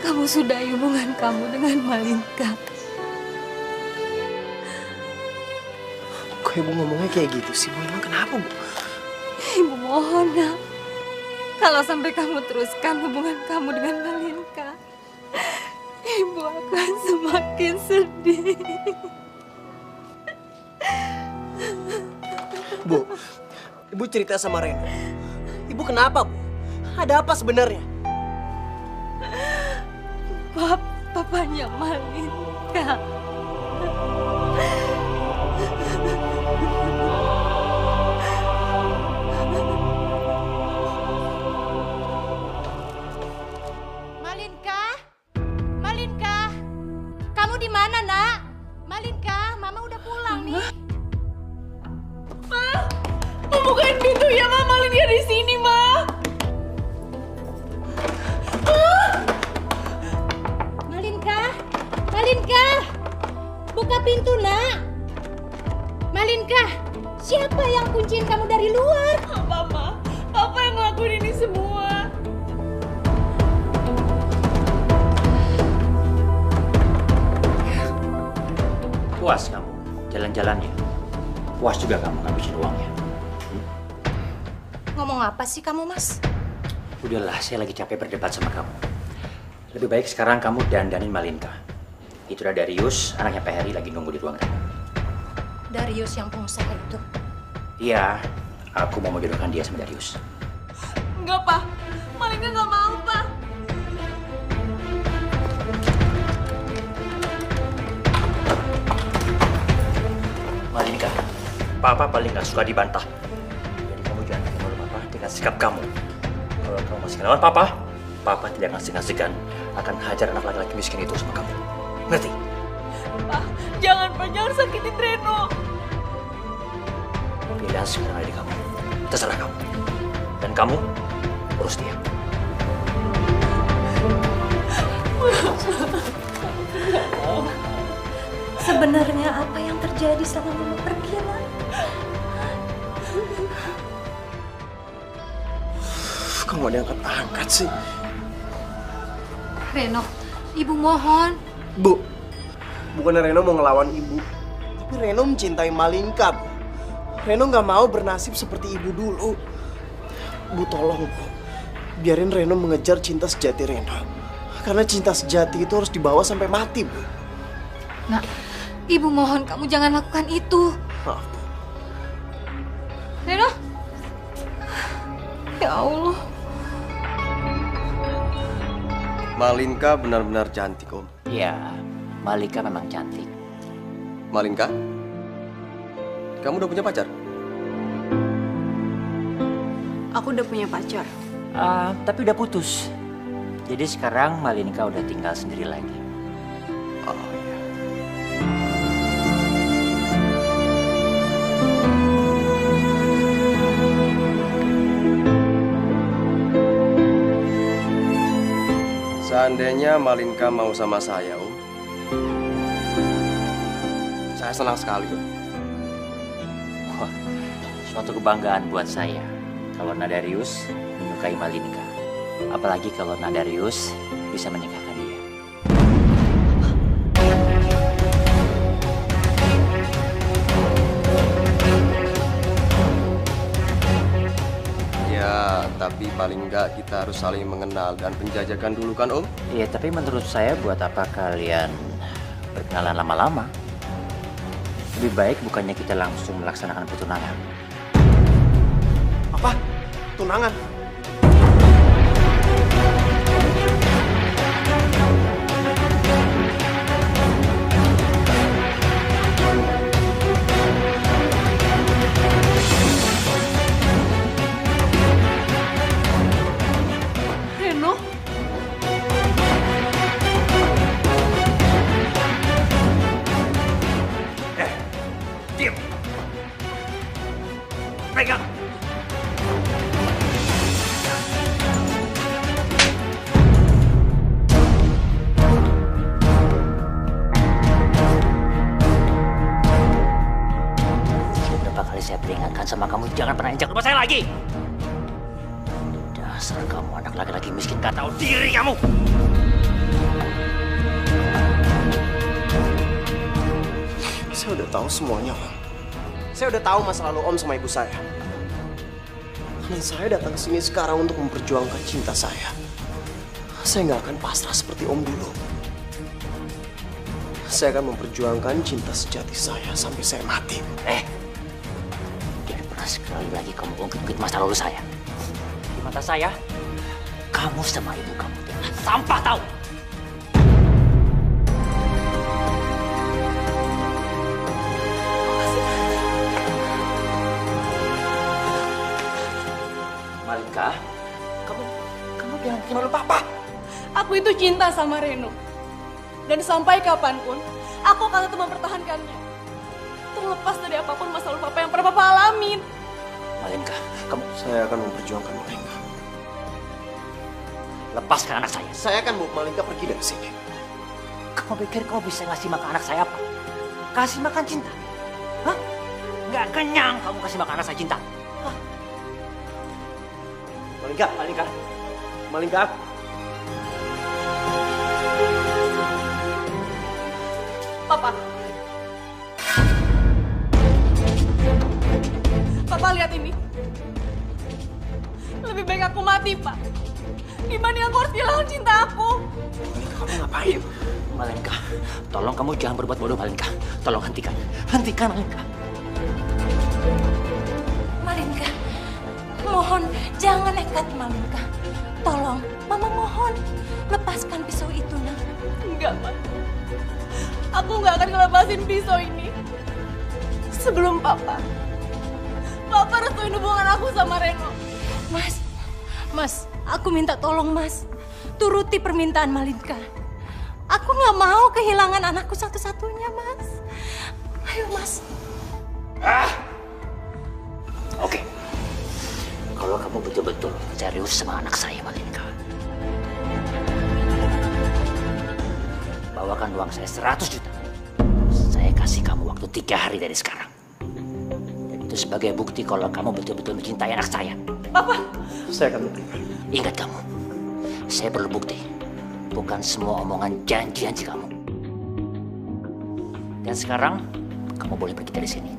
kamu sudahi hubungan kamu dengan Malinka. Kok Ibu ngomongnya kayak gitu sih, Bu? Emang kenapa, Bu? Ibu mohon, Nak. Kalau sampai kamu teruskan hubungan kamu dengan Malinka, Ibu akan semakin sedih. Bu, Ibu cerita sama Reno. Ibu kenapa, Bu? Ada apa sebenarnya? Papanya Malinka. Malinka? Malinka? Kamu di mana, Nak? Malinka, Mama udah pulang nih. Ma, bukain pintu ya, Ma. Malinka di sini, Ma. pintu, Nak. Malinka, siapa yang kunciin kamu dari luar? Mama, Papa yang ngelakuin ini semua. Puas kamu jalan-jalannya? Puas juga kamu ngabisin uangnya? Ngomong apa sih kamu, Mas? Udahlah, saya lagi capek berdebat sama kamu. Lebih baik sekarang kamu dandanin Malinka. Itu ada Darius, anaknya Pak Heri lagi nunggu di ruang tamu. Darius yang pengusaha itu? Iya, aku mau menjodohkan dia sama Darius. Enggak, Pak. Malinka nggak mau, Pak. Malinka, Papa paling nggak suka dibantah. Jadi kamu jangan bikin malu Papa dengan sikap kamu. Kalau kamu masih ngelawan Papa, Papa tidak akan segan-segan akan hajar anak laki-laki miskin itu sama kamu. Ngerti? Pak, jangan sakitin Reno. Pilihan sekarang ada di kamu. Terserah kamu. Dan kamu urus dia. Sebenarnya apa yang terjadi sama Mama pergi, Nak? Kok nggak diangkat-angkat sih? Reno, Ibu mohon. Bu, bukannya Reno mau ngelawan ibu. Tapi Reno mencintai Malinka, Bu. Reno nggak mau bernasib seperti ibu dulu. Bu, tolong, Bu. Biarin Reno mengejar cinta sejati Reno. Karena cinta sejati itu harus dibawa sampai mati, Bu. Nak, Ibu mohon kamu jangan lakukan itu. Maaf. Reno. Ya Allah. Malinka benar-benar cantik, Om. Iya, Malinka memang cantik. Malinka, kamu udah punya pacar? Aku udah punya pacar. Tapi udah putus. Jadi sekarang Malinka udah tinggal sendiri lagi. Oh iya. Seandainya Malinka mau sama saya, Om, saya senang sekali, Om. Wah, suatu kebanggaan buat saya kalau Nadarius menyukai Malinka. Apalagi kalau Nadarius bisa menikahkan dia. Ya, tapi paling enggak kita harus saling mengenal dan penjajakan dulu kan, Om? Iya, tapi menurut saya buat apa kalian berkenalan lama-lama? Lebih baik bukannya kita langsung melaksanakan pertunangan. Apa? Tunangan? Reno? Diam! Pegang! Beberapa kali saya peringatkan sama kamu, jangan pernah injak rumah saya lagi! Dasar kamu anak laki-laki miskin, gak tahu diri kamu! Saya udah tahu semuanya, Om. Saya udah tahu masa lalu Om sama ibu saya. Dan saya datang ke sini sekarang untuk memperjuangkan cinta saya. Saya nggak akan pasrah seperti Om dulu. Saya akan memperjuangkan cinta sejati saya sampai saya mati. Jangan pernah sekali lagi kamu ungkit-ungkit masa lalu saya. Di mata saya, kamu sama ibu kamu adalah sampah, tahu? Malinka, kamu jangan bikin malu Papa. Aku itu cinta sama Reno. Dan sampai kapanpun, aku akan tetap mempertahankannya. Terlepas dari apapun masa lalu Papa yang pernah Papa alamin. Malinka, kamu... Saya akan memperjuangkan Malinka. Lepaskan anak saya. Saya akan bawa Malinka pergi dari sini. Kamu pikir kamu bisa ngasih makan anak saya apa? kasih makan cinta? Hah? Nggak kenyang kamu kasih makan rasa cinta? Hah? Malingka, Malingka, Malingka. Papa. Papa lihat ini. Lebih baik aku mati, Pak. Dibanding aku harus kehilangan cinta aku. Kamu ngapain? Malingka, tolong kamu jangan berbuat bodoh, Malingka. Tolong hentikan. Hentikan, Malingka. Malingka, mohon jangan nekat, Malingka. Tolong, Mama mohon. Lepaskan pisau itu, Nak. Enggak, Pak. Aku nggak akan ngelepasin pisau ini. Sebelum Papa restuin hubungan aku sama Reno. Mas, aku minta tolong, Mas. Turuti permintaan Malingka. Aku nggak mau kehilangan anakku satu-satunya, Mas. Ayo, Mas. Oke. Kalau kamu betul-betul serius sama anak saya, Malingka, bawakan uang saya 100 juta. Saya kasih kamu waktu 3 hari dari sekarang. Dan itu sebagai bukti kalau kamu betul-betul mencintai anak saya. Papa! Saya akan bukti. Ingat kamu, saya perlu bukti. Bukan semua omongan janji-janji kamu. Dan sekarang, kamu boleh pergi dari sini.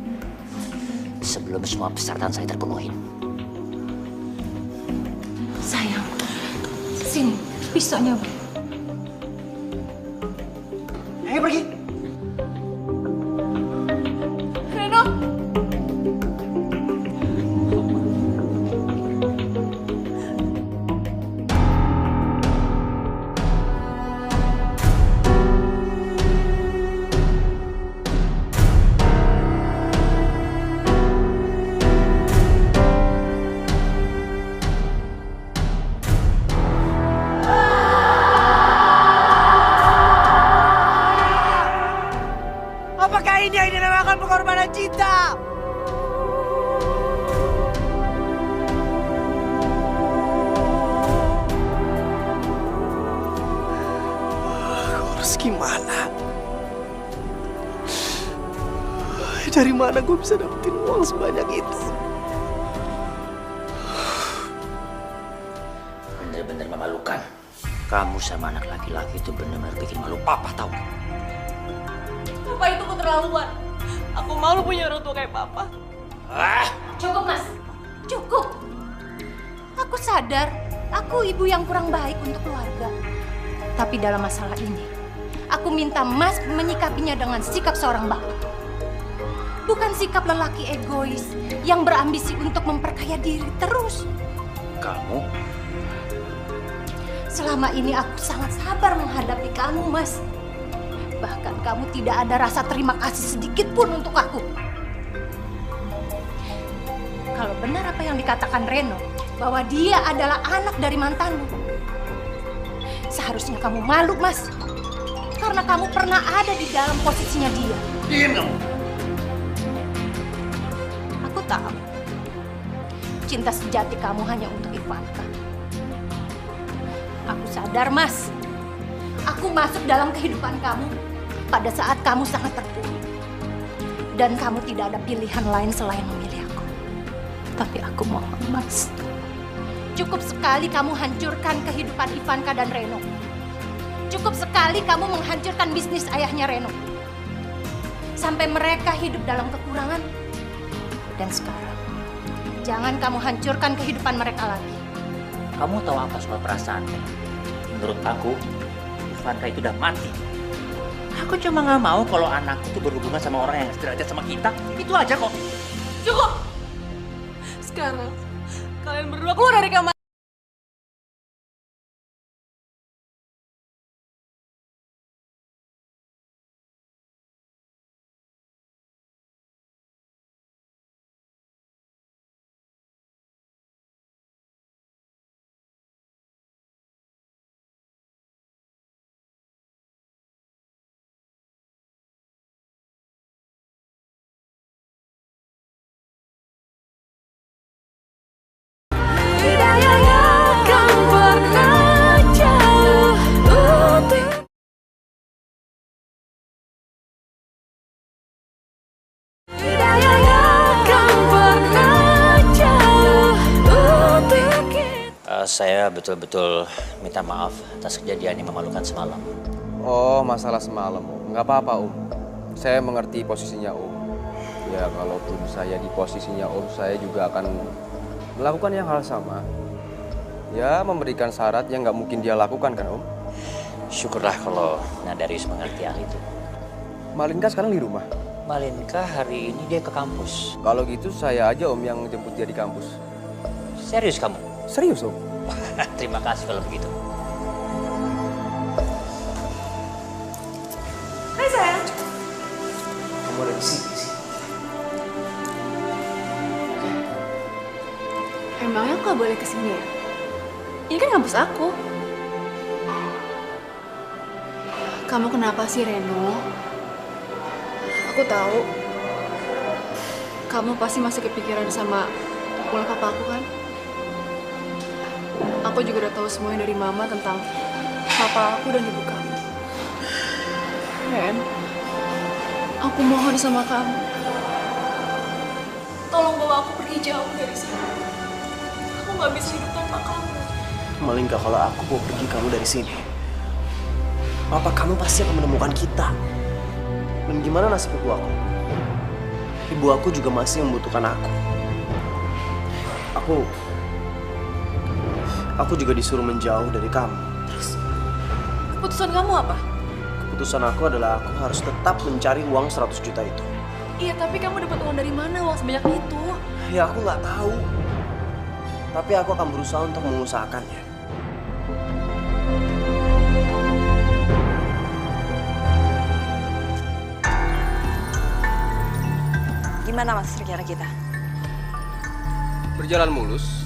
Sebelum semua persyaratan saya terpenuhi. Sayang, sini pisaunya, Bu. Ayo pergi. Reno! Apakah ini yang dinamakan pengorbanan cinta? Aku harus gimana? Dari mana gue bisa dapetin uang sebanyak itu? Bener-bener memalukan. Kamu sama anak laki-laki itu benar-benar bikin malu papa, tahu? Papa itu keterlaluan. Aku malu punya orang tua kayak Papa. Cukup, Mas. Cukup. Aku sadar, aku ibu yang kurang baik untuk keluarga. Tapi dalam masalah ini, aku minta Mas menyikapinya dengan sikap seorang bapak. Bukan sikap lelaki egois yang berambisi untuk memperkaya diri terus. Kamu? Selama ini aku sangat sabar menghadapi kamu, Mas. Bahkan kamu tidak ada rasa terima kasih sedikit pun untuk aku. Kalau benar apa yang dikatakan Reno, bahwa dia adalah anak dari mantanmu, seharusnya kamu malu, Mas. Karena kamu pernah ada di dalam posisinya dia. Diam kamu. Aku tahu, cinta sejati kamu hanya untuk Ivanka. Aku sadar, Mas. Aku masuk dalam kehidupan kamu pada saat kamu sangat terpuruk. Dan kamu tidak ada pilihan lain selain memilih aku. Tapi aku mohon, Mas. Cukup sekali kamu hancurkan kehidupan Ivanka dan Reno. Cukup sekali kamu menghancurkan bisnis ayahnya Reno. Sampai mereka hidup dalam kekurangan. Dan sekarang, jangan kamu hancurkan kehidupan mereka lagi. Kamu tahu apa soal perasaan? Menurut aku, Ivanka itu udah mati. Aku cuma nggak mau kalau anakku tuh berhubungan sama orang yang sederajat sama kita. Itu aja kok. Cukup! Sekarang, kalian berdua keluar dari kamar. Hidayah Saya betul-betul minta maaf atas kejadian yang memalukan semalam. Oh, masalah semalam, Om. Nggak apa-apa, Om. Saya mengerti posisinya Om. Ya, kalaupun saya di posisinya Om, saya juga akan melakukan yang hal sama. Ya, memberikan syarat yang nggak mungkin dia lakukan, kan Om? Syukurlah kalau Darius mengerti hal itu. Malinka sekarang di rumah? Malinka hari ini dia ke kampus. Kalau gitu saya aja Om yang jemput dia di kampus. Serius kamu? Serius Om. Terima kasih kalau begitu. Hai sayang. Kamu ada di sini sih. Emangnya aku gak boleh kesini ya? Ini kan kampus aku. Kamu kenapa sih, Reno? Aku tahu. Kamu pasti masih kepikiran sama pulang papa aku kan? Aku juga udah tahu semuanya dari mama tentang papa aku dan ibu kamu. Ren, aku mohon sama kamu. Tolong bawa aku pergi jauh dari sini. Aku gak bisa hidup tanpa kamu. Malinka, kalau aku mau pergi kamu dari sini, papa kamu pasti akan menemukan kita. Dan gimana nasib ibu aku? Ibu aku juga masih membutuhkan aku. Aku juga disuruh menjauh dari kamu. Terus, keputusan kamu apa? Keputusan aku adalah aku harus tetap mencari uang 100 juta itu. Iya, tapi kamu dapat uang dari mana uang sebanyak itu? Ya aku nggak tahu. Tapi aku akan berusaha untuk mengusahakannya. Gimana Mas rencana kita? Berjalan mulus.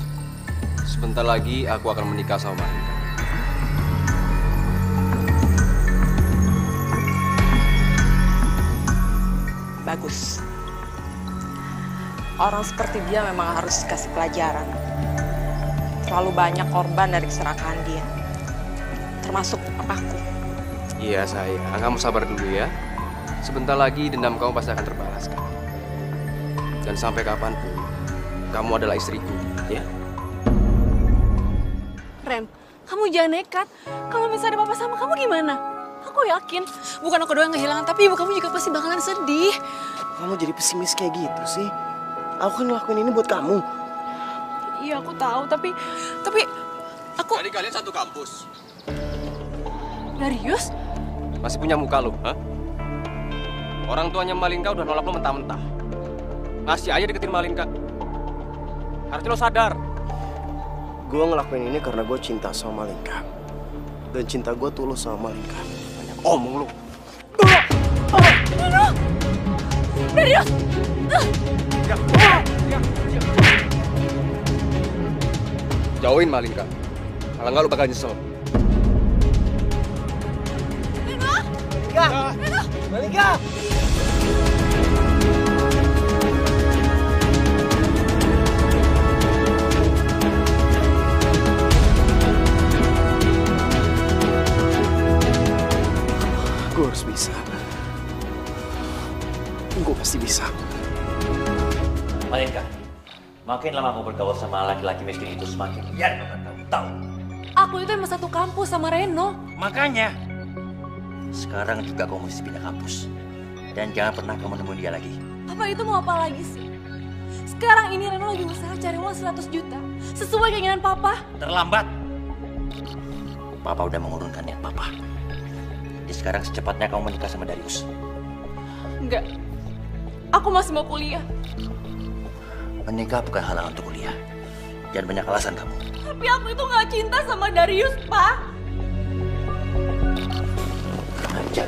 Sebentar lagi aku akan menikah sama Malinka. Bagus. Orang seperti dia memang harus dikasih pelajaran. Terlalu banyak korban dari keserakahan dia. Termasuk papaku. Iya sayang, kamu sabar dulu ya. Sebentar lagi dendam kamu pasti akan terbalaskan. Dan sampai kapanpun, kamu adalah istriku, ya? Ren, kamu jangan nekat. Kalau misalnya ada papa sama kamu gimana? Aku yakin, bukan aku doang yang kehilangan, tapi ibu kamu juga pasti bakalan sedih. Kamu jadi pesimis kayak gitu sih? Aku kan ngelakuin ini buat kamu. Iya, aku tahu, tapi aku... Jadi kalian satu kampus? Darius? Masih punya muka lu, ha? Orang tuanya Malinka udah nolak lu mentah-mentah. Masih aja deketin Malinka. Harusnya lo sadar. Gue ngelakuin ini karena gue cinta sama Malinka. Dan cinta gue tulus sama Malinka. Banyak omong lu. Darius! Jauhin Malinka. Kalau nggak lu bakal nyesel. Malinka! Malinka! Gue harus bisa. Gue pasti bisa. Malinka, makin lama kamu bergaul sama laki-laki miskin itu semakin liar kamu tahu. Aku itu emang satu kampus sama Reno. Makanya, sekarang juga kamu mesti pindah kampus. Dan jangan pernah kamu nemuin dia lagi. Papa itu mau apa lagi sih? Sekarang ini Reno lagi usaha cari uang 100 juta. Sesuai keinginan Papa. Terlambat. Papa udah mengurungkan niat Papa. Jadi sekarang secepatnya kamu menikah sama Darius. Enggak. Aku masih mau kuliah. Menikah bukan halangan untuk kuliah. Jangan banyak alasan kamu. Tapi aku itu nggak cinta sama Darius, Pak. Aja.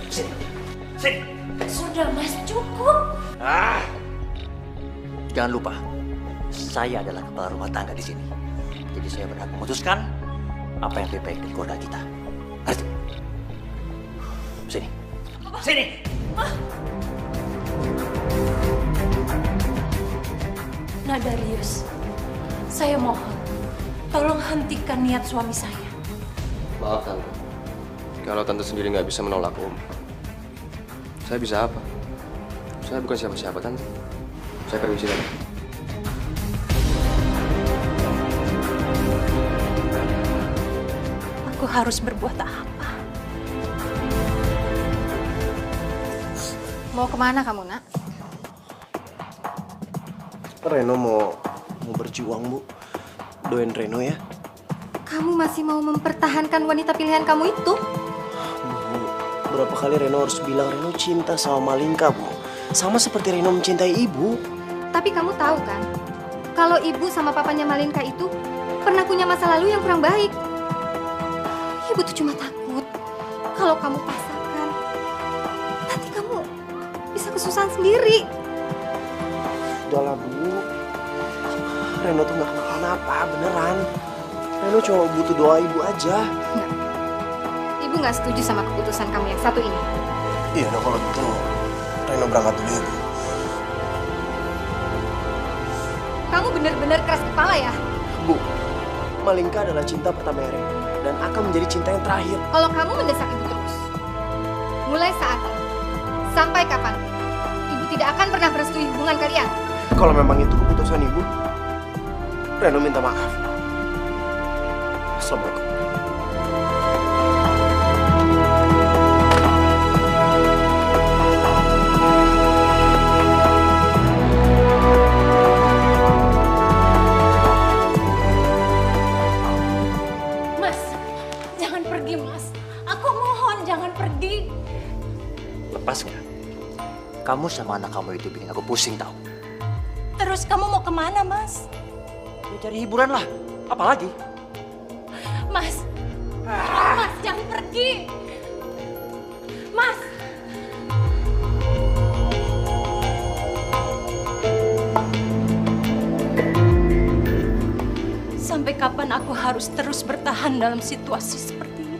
Sini. Sini. Sudah, Mas, cukup. Jangan lupa, saya adalah kepala rumah tangga di sini. Jadi saya berhak memutuskan apa yang lebih baik di keluarga kita. Ngerti? Sini. Sini. Nah, Darius, saya mohon, tolong hentikan niat suami saya. Maaf Tante. Kalau Tante sendiri nggak bisa menolak Om, saya bisa apa? Saya bukan siapa-siapa Tante. Saya permisi Tante. aku harus berbuat apa? Mau kemana kamu, Nak? Reno mau berjuang, Bu. Doain Reno ya. Kamu masih mau mempertahankan wanita pilihan kamu itu? Bu, berapa kali Reno harus bilang Reno cinta sama Malinka, Bu. Sama seperti Reno mencintai ibu. Tapi kamu tahu kan, kalau ibu sama papanya Malinka itu pernah punya masa lalu yang kurang baik. Ibu tuh cuma takut kalau kamu paksakan, nanti kamu bisa kesusahan sendiri. Udahlah, Bu. Reno tuh gak kenapa-napa, beneran. Reno cuma butuh doa ibu aja. Enggak. Ibu gak setuju sama keputusan kamu yang satu ini. Iya, udah kalau gitu Reno berangkat dulu ya, Bu. Kamu benar-benar keras kepala ya? Bu, Malinka adalah cinta pertama Reno dan akan menjadi cinta yang terakhir. Kalau kamu mendesak ibu terus, mulai saat ini sampai kapan, ibu tidak akan pernah merestui hubungan kalian. Kalau memang itu keputusan ibu, Reno minta maaf. Assalamualaikum. Mas, jangan pergi, Mas. Aku mohon jangan pergi. Lepas nggak? Kamu sama anak kamu itu bikin aku pusing tahu. Terus kamu mau kemana, Mas? Ya cari hiburan lah. Apalagi? Mas, Mas jangan pergi. Mas. Sampai kapan aku harus terus bertahan dalam situasi seperti ini?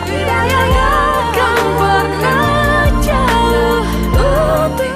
Tidak akan pernah jauh untuk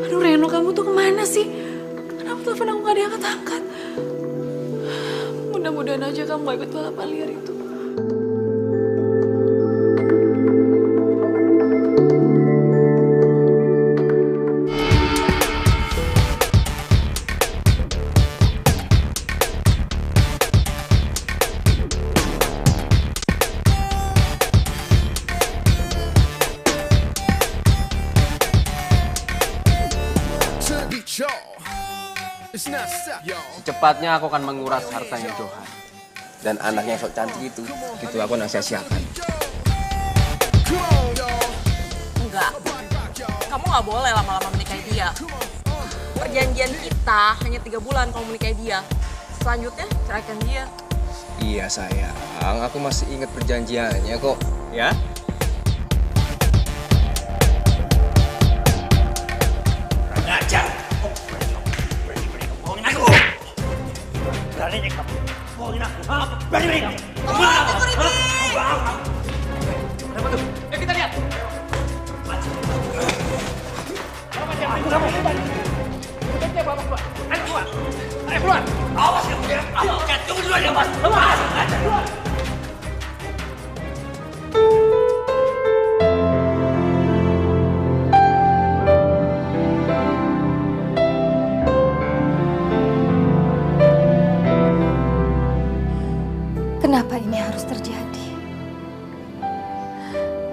Aduh Reno, kamu tuh kemana sih? Kenapa telepon aku gak diangkat-angkat? Mudah-mudahan aja kamu gak ikut balapan liar itu. Secepatnya aku akan menguras hartanya Johan. Dan anaknya yang sok cantik itu aku sia-siakan. Enggak. Kamu nggak boleh lama-lama menikahi dia. Perjanjian kita hanya 3 bulan kamu menikahi dia. Selanjutnya ceraikan dia. Iya sayang, aku masih ingat perjanjiannya kok. Ya? Ngajar. Bohongin aku. Beraninya kamu. Bohongin aku. Berani kamu. Apa tuh? Ayo kita lihat. Kamu. Ayo keluar. Ayo keluar. Awas kamu ya. Tunggu dulu ya, Mas. Awas. Keluar. Kenapa ini harus terjadi?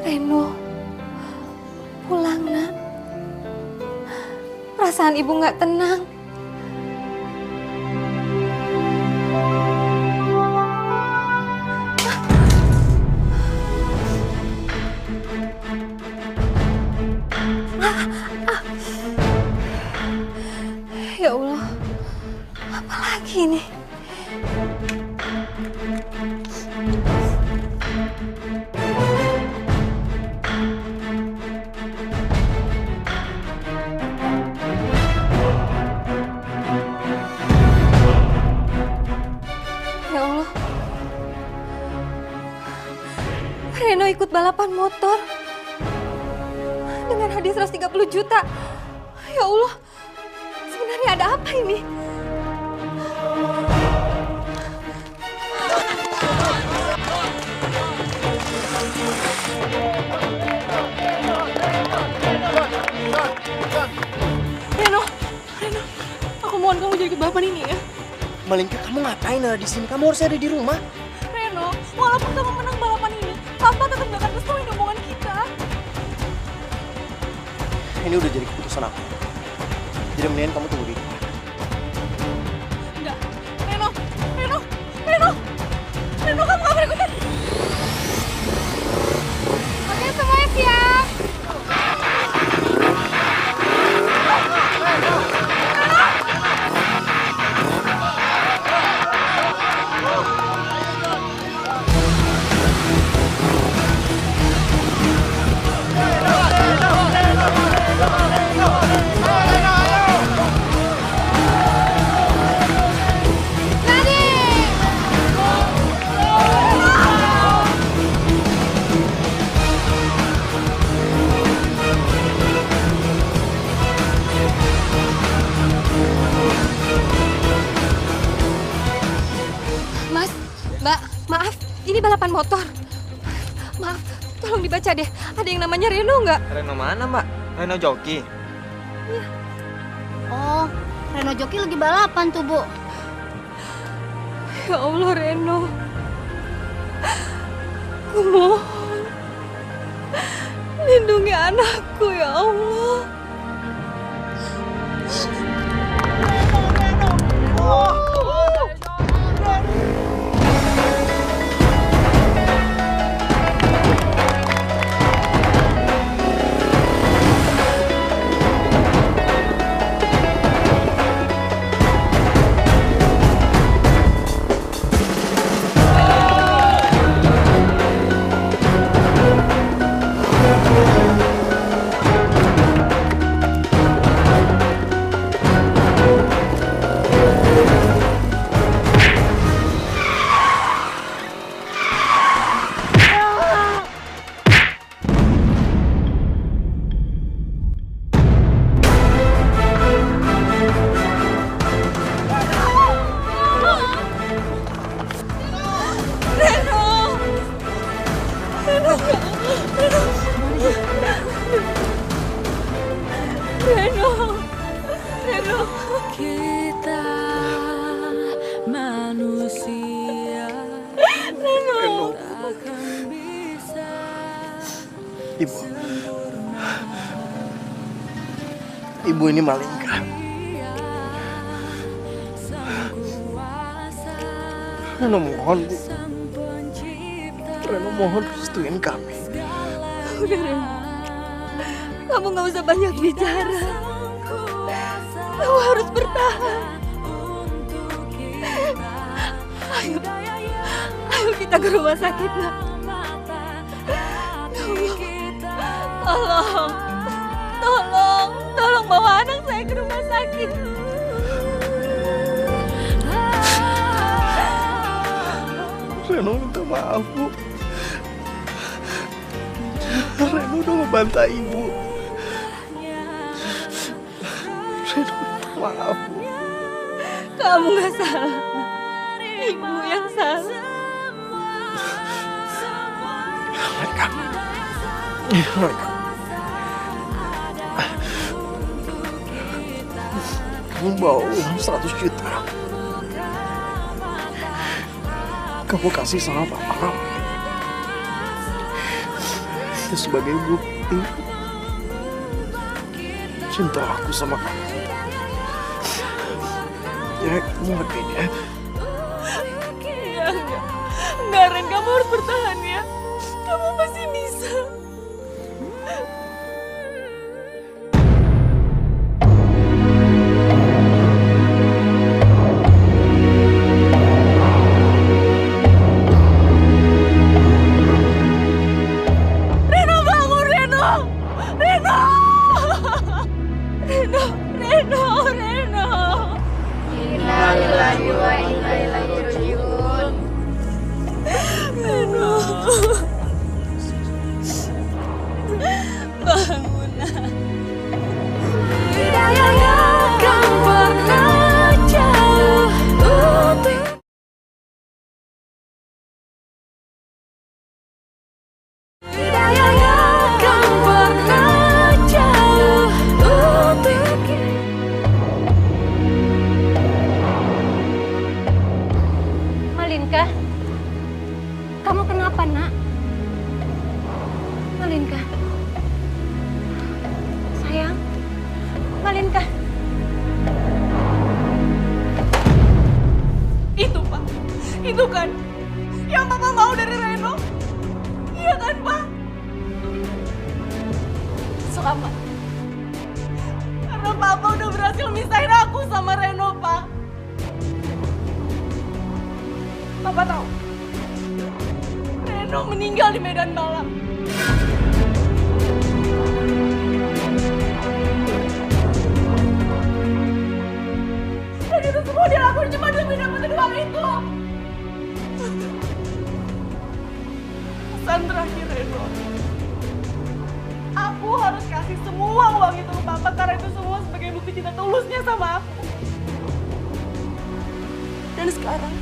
Reno, pulang nak. Perasaan ibu nggak tenang. Ya Allah, apa lagi ini? ikut balapan motor dengan hadiah 130 juta. Ya Allah, sebenarnya ada apa ini? Reno, aku mohon kamu jadi balapan ini ya. Malingka, kamu ngapain ada di sini? Kamu harusnya ada di rumah. Reno, walaupun kamu menang balapan ini, Papa tetap gak akan restuin hubungan kita. Ini udah jadi keputusan aku. Jadi mendingan kamu tunggu di rumah. Enggak, Reno, kamu gak boleh ikutan. Oke, semuanya siap. Mas, Mbak, maaf, ini balapan motor. Maaf, tolong dibaca deh. Ada yang namanya Reno nggak? Reno mana, Mbak? Reno joki? Oh, Reno joki lagi balapan tuh, Bu. Ya Allah, Reno. Aku mohon, lindungi anakku ya Allah. Kita manusia takkan bisa. Ibu ini Malingka. Reno mohon, Bu. Reno mohon restuin kami. Udah, Reno. Kamu nggak usah banyak bicara. Kamu harus bertahan. Ayo kita ke rumah sakit, Nak. Tolong bawa anak saya ke rumah sakit. Reno minta maaf, Bu. Reno udah ngebantai Ibu. Reno minta maaf, Bu. Kamu nggak salah. Ibu yang salah. Malingka. Kamu bawa uang 100 juta. Kamu kasih sama Papa. Itu sebagai bukti cinta aku sama kamu. Ya, kamu hargain ya. Enggak, Ren, kamu harus bertahan ya. Kamu pasti bisa. Reno bangun, Reno! Reno! Reno! Innalillahi wa inna ilaihi raji'un. Reno. bangunan. Tidak yang akan pernah jauh untuk tidak yang akan pernah jauh untuk Malinka, kamu kenapa, Nak? Malinka. Sayang. Malinka. Itu, Pak. Itu kan yang Papa mau dari Reno. Iya kan, Pak? Selamat. Karena Papa udah berhasil misahin aku sama Reno, Pak. Papa tahu, Reno meninggal di medan balap. Dan itu semua dia lakuin cuma demi dapetin uang itu. Pesan terakhir, Reno. Aku harus kasih semua uang itu ke Papa karena itu semua sebagai bukti cinta tulusnya sama aku. Dan sekarang,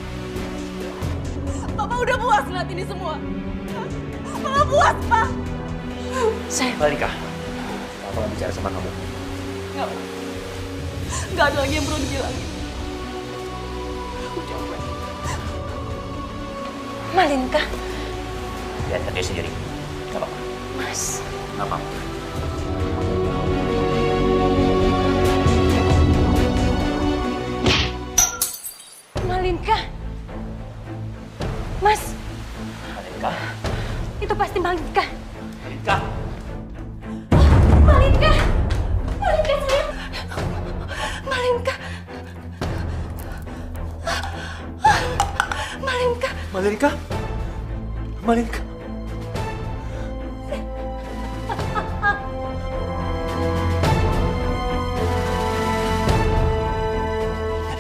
Papa udah puas ngeliat ini semua. Papa puas, Pak. Saya Malinka. Papa mau bicara sama kamu. Nggak ada lagi yang perlu dibilangin. Aku capek. Malinka. Biarkan dia sendiri. Gak apa-apa. Mas. Gak apa-apa. Malinka. Mas. Malinka. Itu pasti Malinka. Malinka. Malinka. Malinka, sayang. Malinka. Malinka. Malinka. Malinka.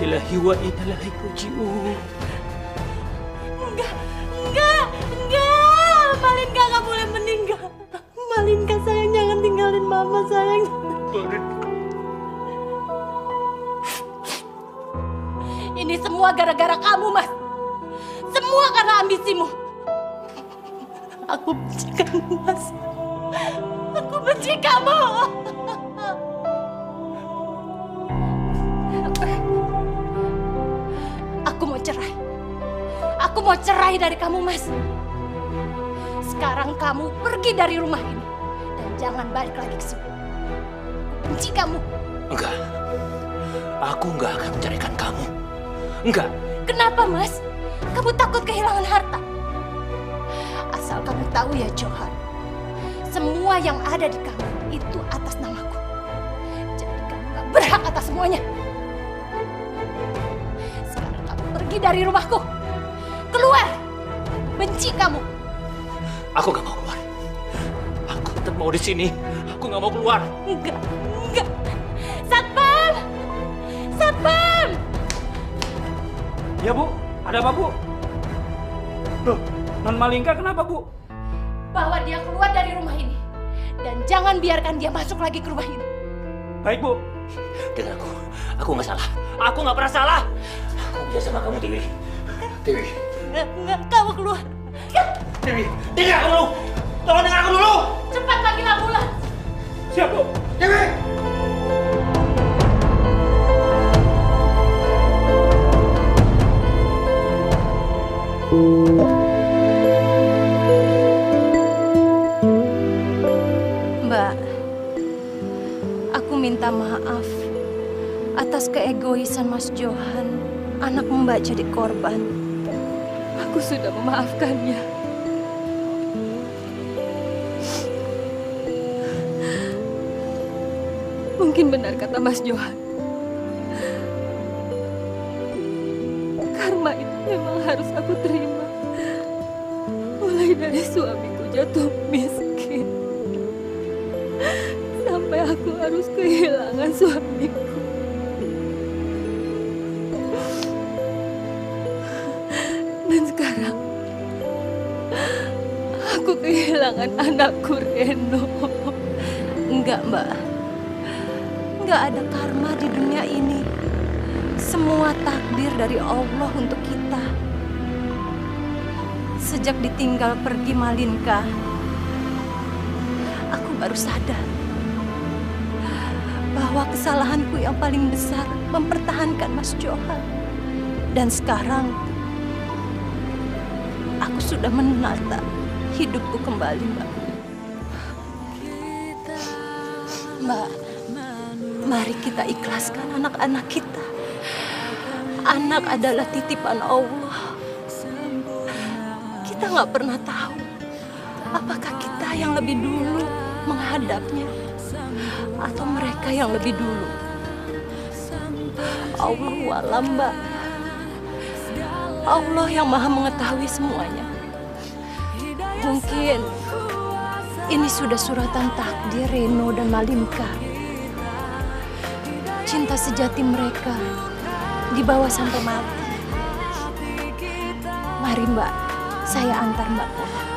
Innalillahi wa inna ilaihi raji'un. Enggak. Malinka nggak boleh meninggal. Malinka sayang, jangan tinggalin Mama sayang. Ini semua gara-gara kamu, Mas. Semua karena ambisimu. Aku benci kamu, Mas. Aku benci kamu. Aku mau cerai. Aku mau cerai dari kamu, Mas. Sekarang kamu pergi dari rumah ini. Dan jangan balik lagi ke sini. Aku benci kamu. Enggak. Aku enggak akan menceraikan kamu. Enggak. Kenapa, Mas? Kamu takut kehilangan harta? Asal kamu tahu ya, Johan. Semua yang ada di kamu itu atas namaku. Jadi kamu gak berhak atas semuanya. Sekarang kamu pergi dari rumahku. Keluar! Benci kamu. Aku gak mau keluar. Aku tetap mau di sini. Aku gak mau keluar. Enggak. Satpam! Satpam! Ya, Bu. Ada apa, Bu? Loh, Non Malinka kenapa, Bu? Bawa dia keluar dari rumah ini. Dan jangan biarkan dia masuk lagi ke rumah ini. Baik, Bu. Dengar aku nggak salah. Aku nggak pernah salah. Aku biasa sama kamu, Dewi. Dewi. Enggak, kamu keluar. Dewi, dengar aku dulu. Tolong dengar aku dulu. Cepat panggil ambulans. Siap, Bu. Dewi. Mbak, aku minta maaf atas keegoisan Mas Johan. Anak Mbak jadi korban. Aku sudah memaafkannya. Mungkin benar kata Mas Johan. Karma itu memang harus aku terima. Mulai dari suamiku jatuh miskin. Sampai aku harus kehilangan suamiku. Dan sekarang aku kehilangan anakku Reno. Enggak, Mbak. Enggak ada karma di dunia ini. Semua takdir dari Allah untuk kita. Sejak ditinggal pergi Malinka, aku baru sadar bahwa kesalahanku yang paling besar mempertahankan Mas Johan. Dan sekarang, aku sudah menata hidupku kembali, Mbak. Mbak, mari kita ikhlaskan anak-anak kita. Anak adalah titipan Allah. Kita nggak pernah tahu apakah kita yang lebih dulu menghadapnya atau mereka yang lebih dulu. Allahu a'lam, Mbak. Allah yang maha mengetahui semuanya. Mungkin ini sudah suratan takdir Reno dan Malinka. Cinta sejati mereka dibawa sampai mati. Mari, Mbak, saya antar Mbak pulang.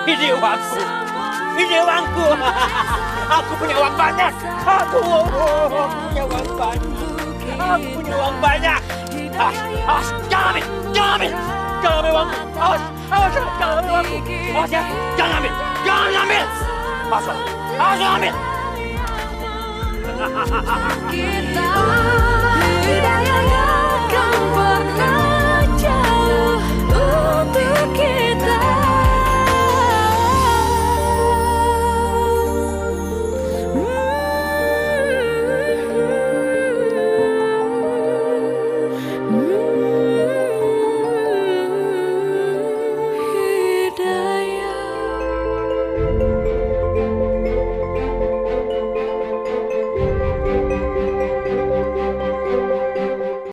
Ini uangku. Ini uangku. Aku punya uang banyak. Aku punya uang banyak. Aku punya uang banyak. Awas, jangan ambil. Jangan ambil. Jangan ambil uangku. Awas, jangan ambil uangku. Awas ya, jangan ambil. Jangan ambil. Awas, jangan ambil. Kita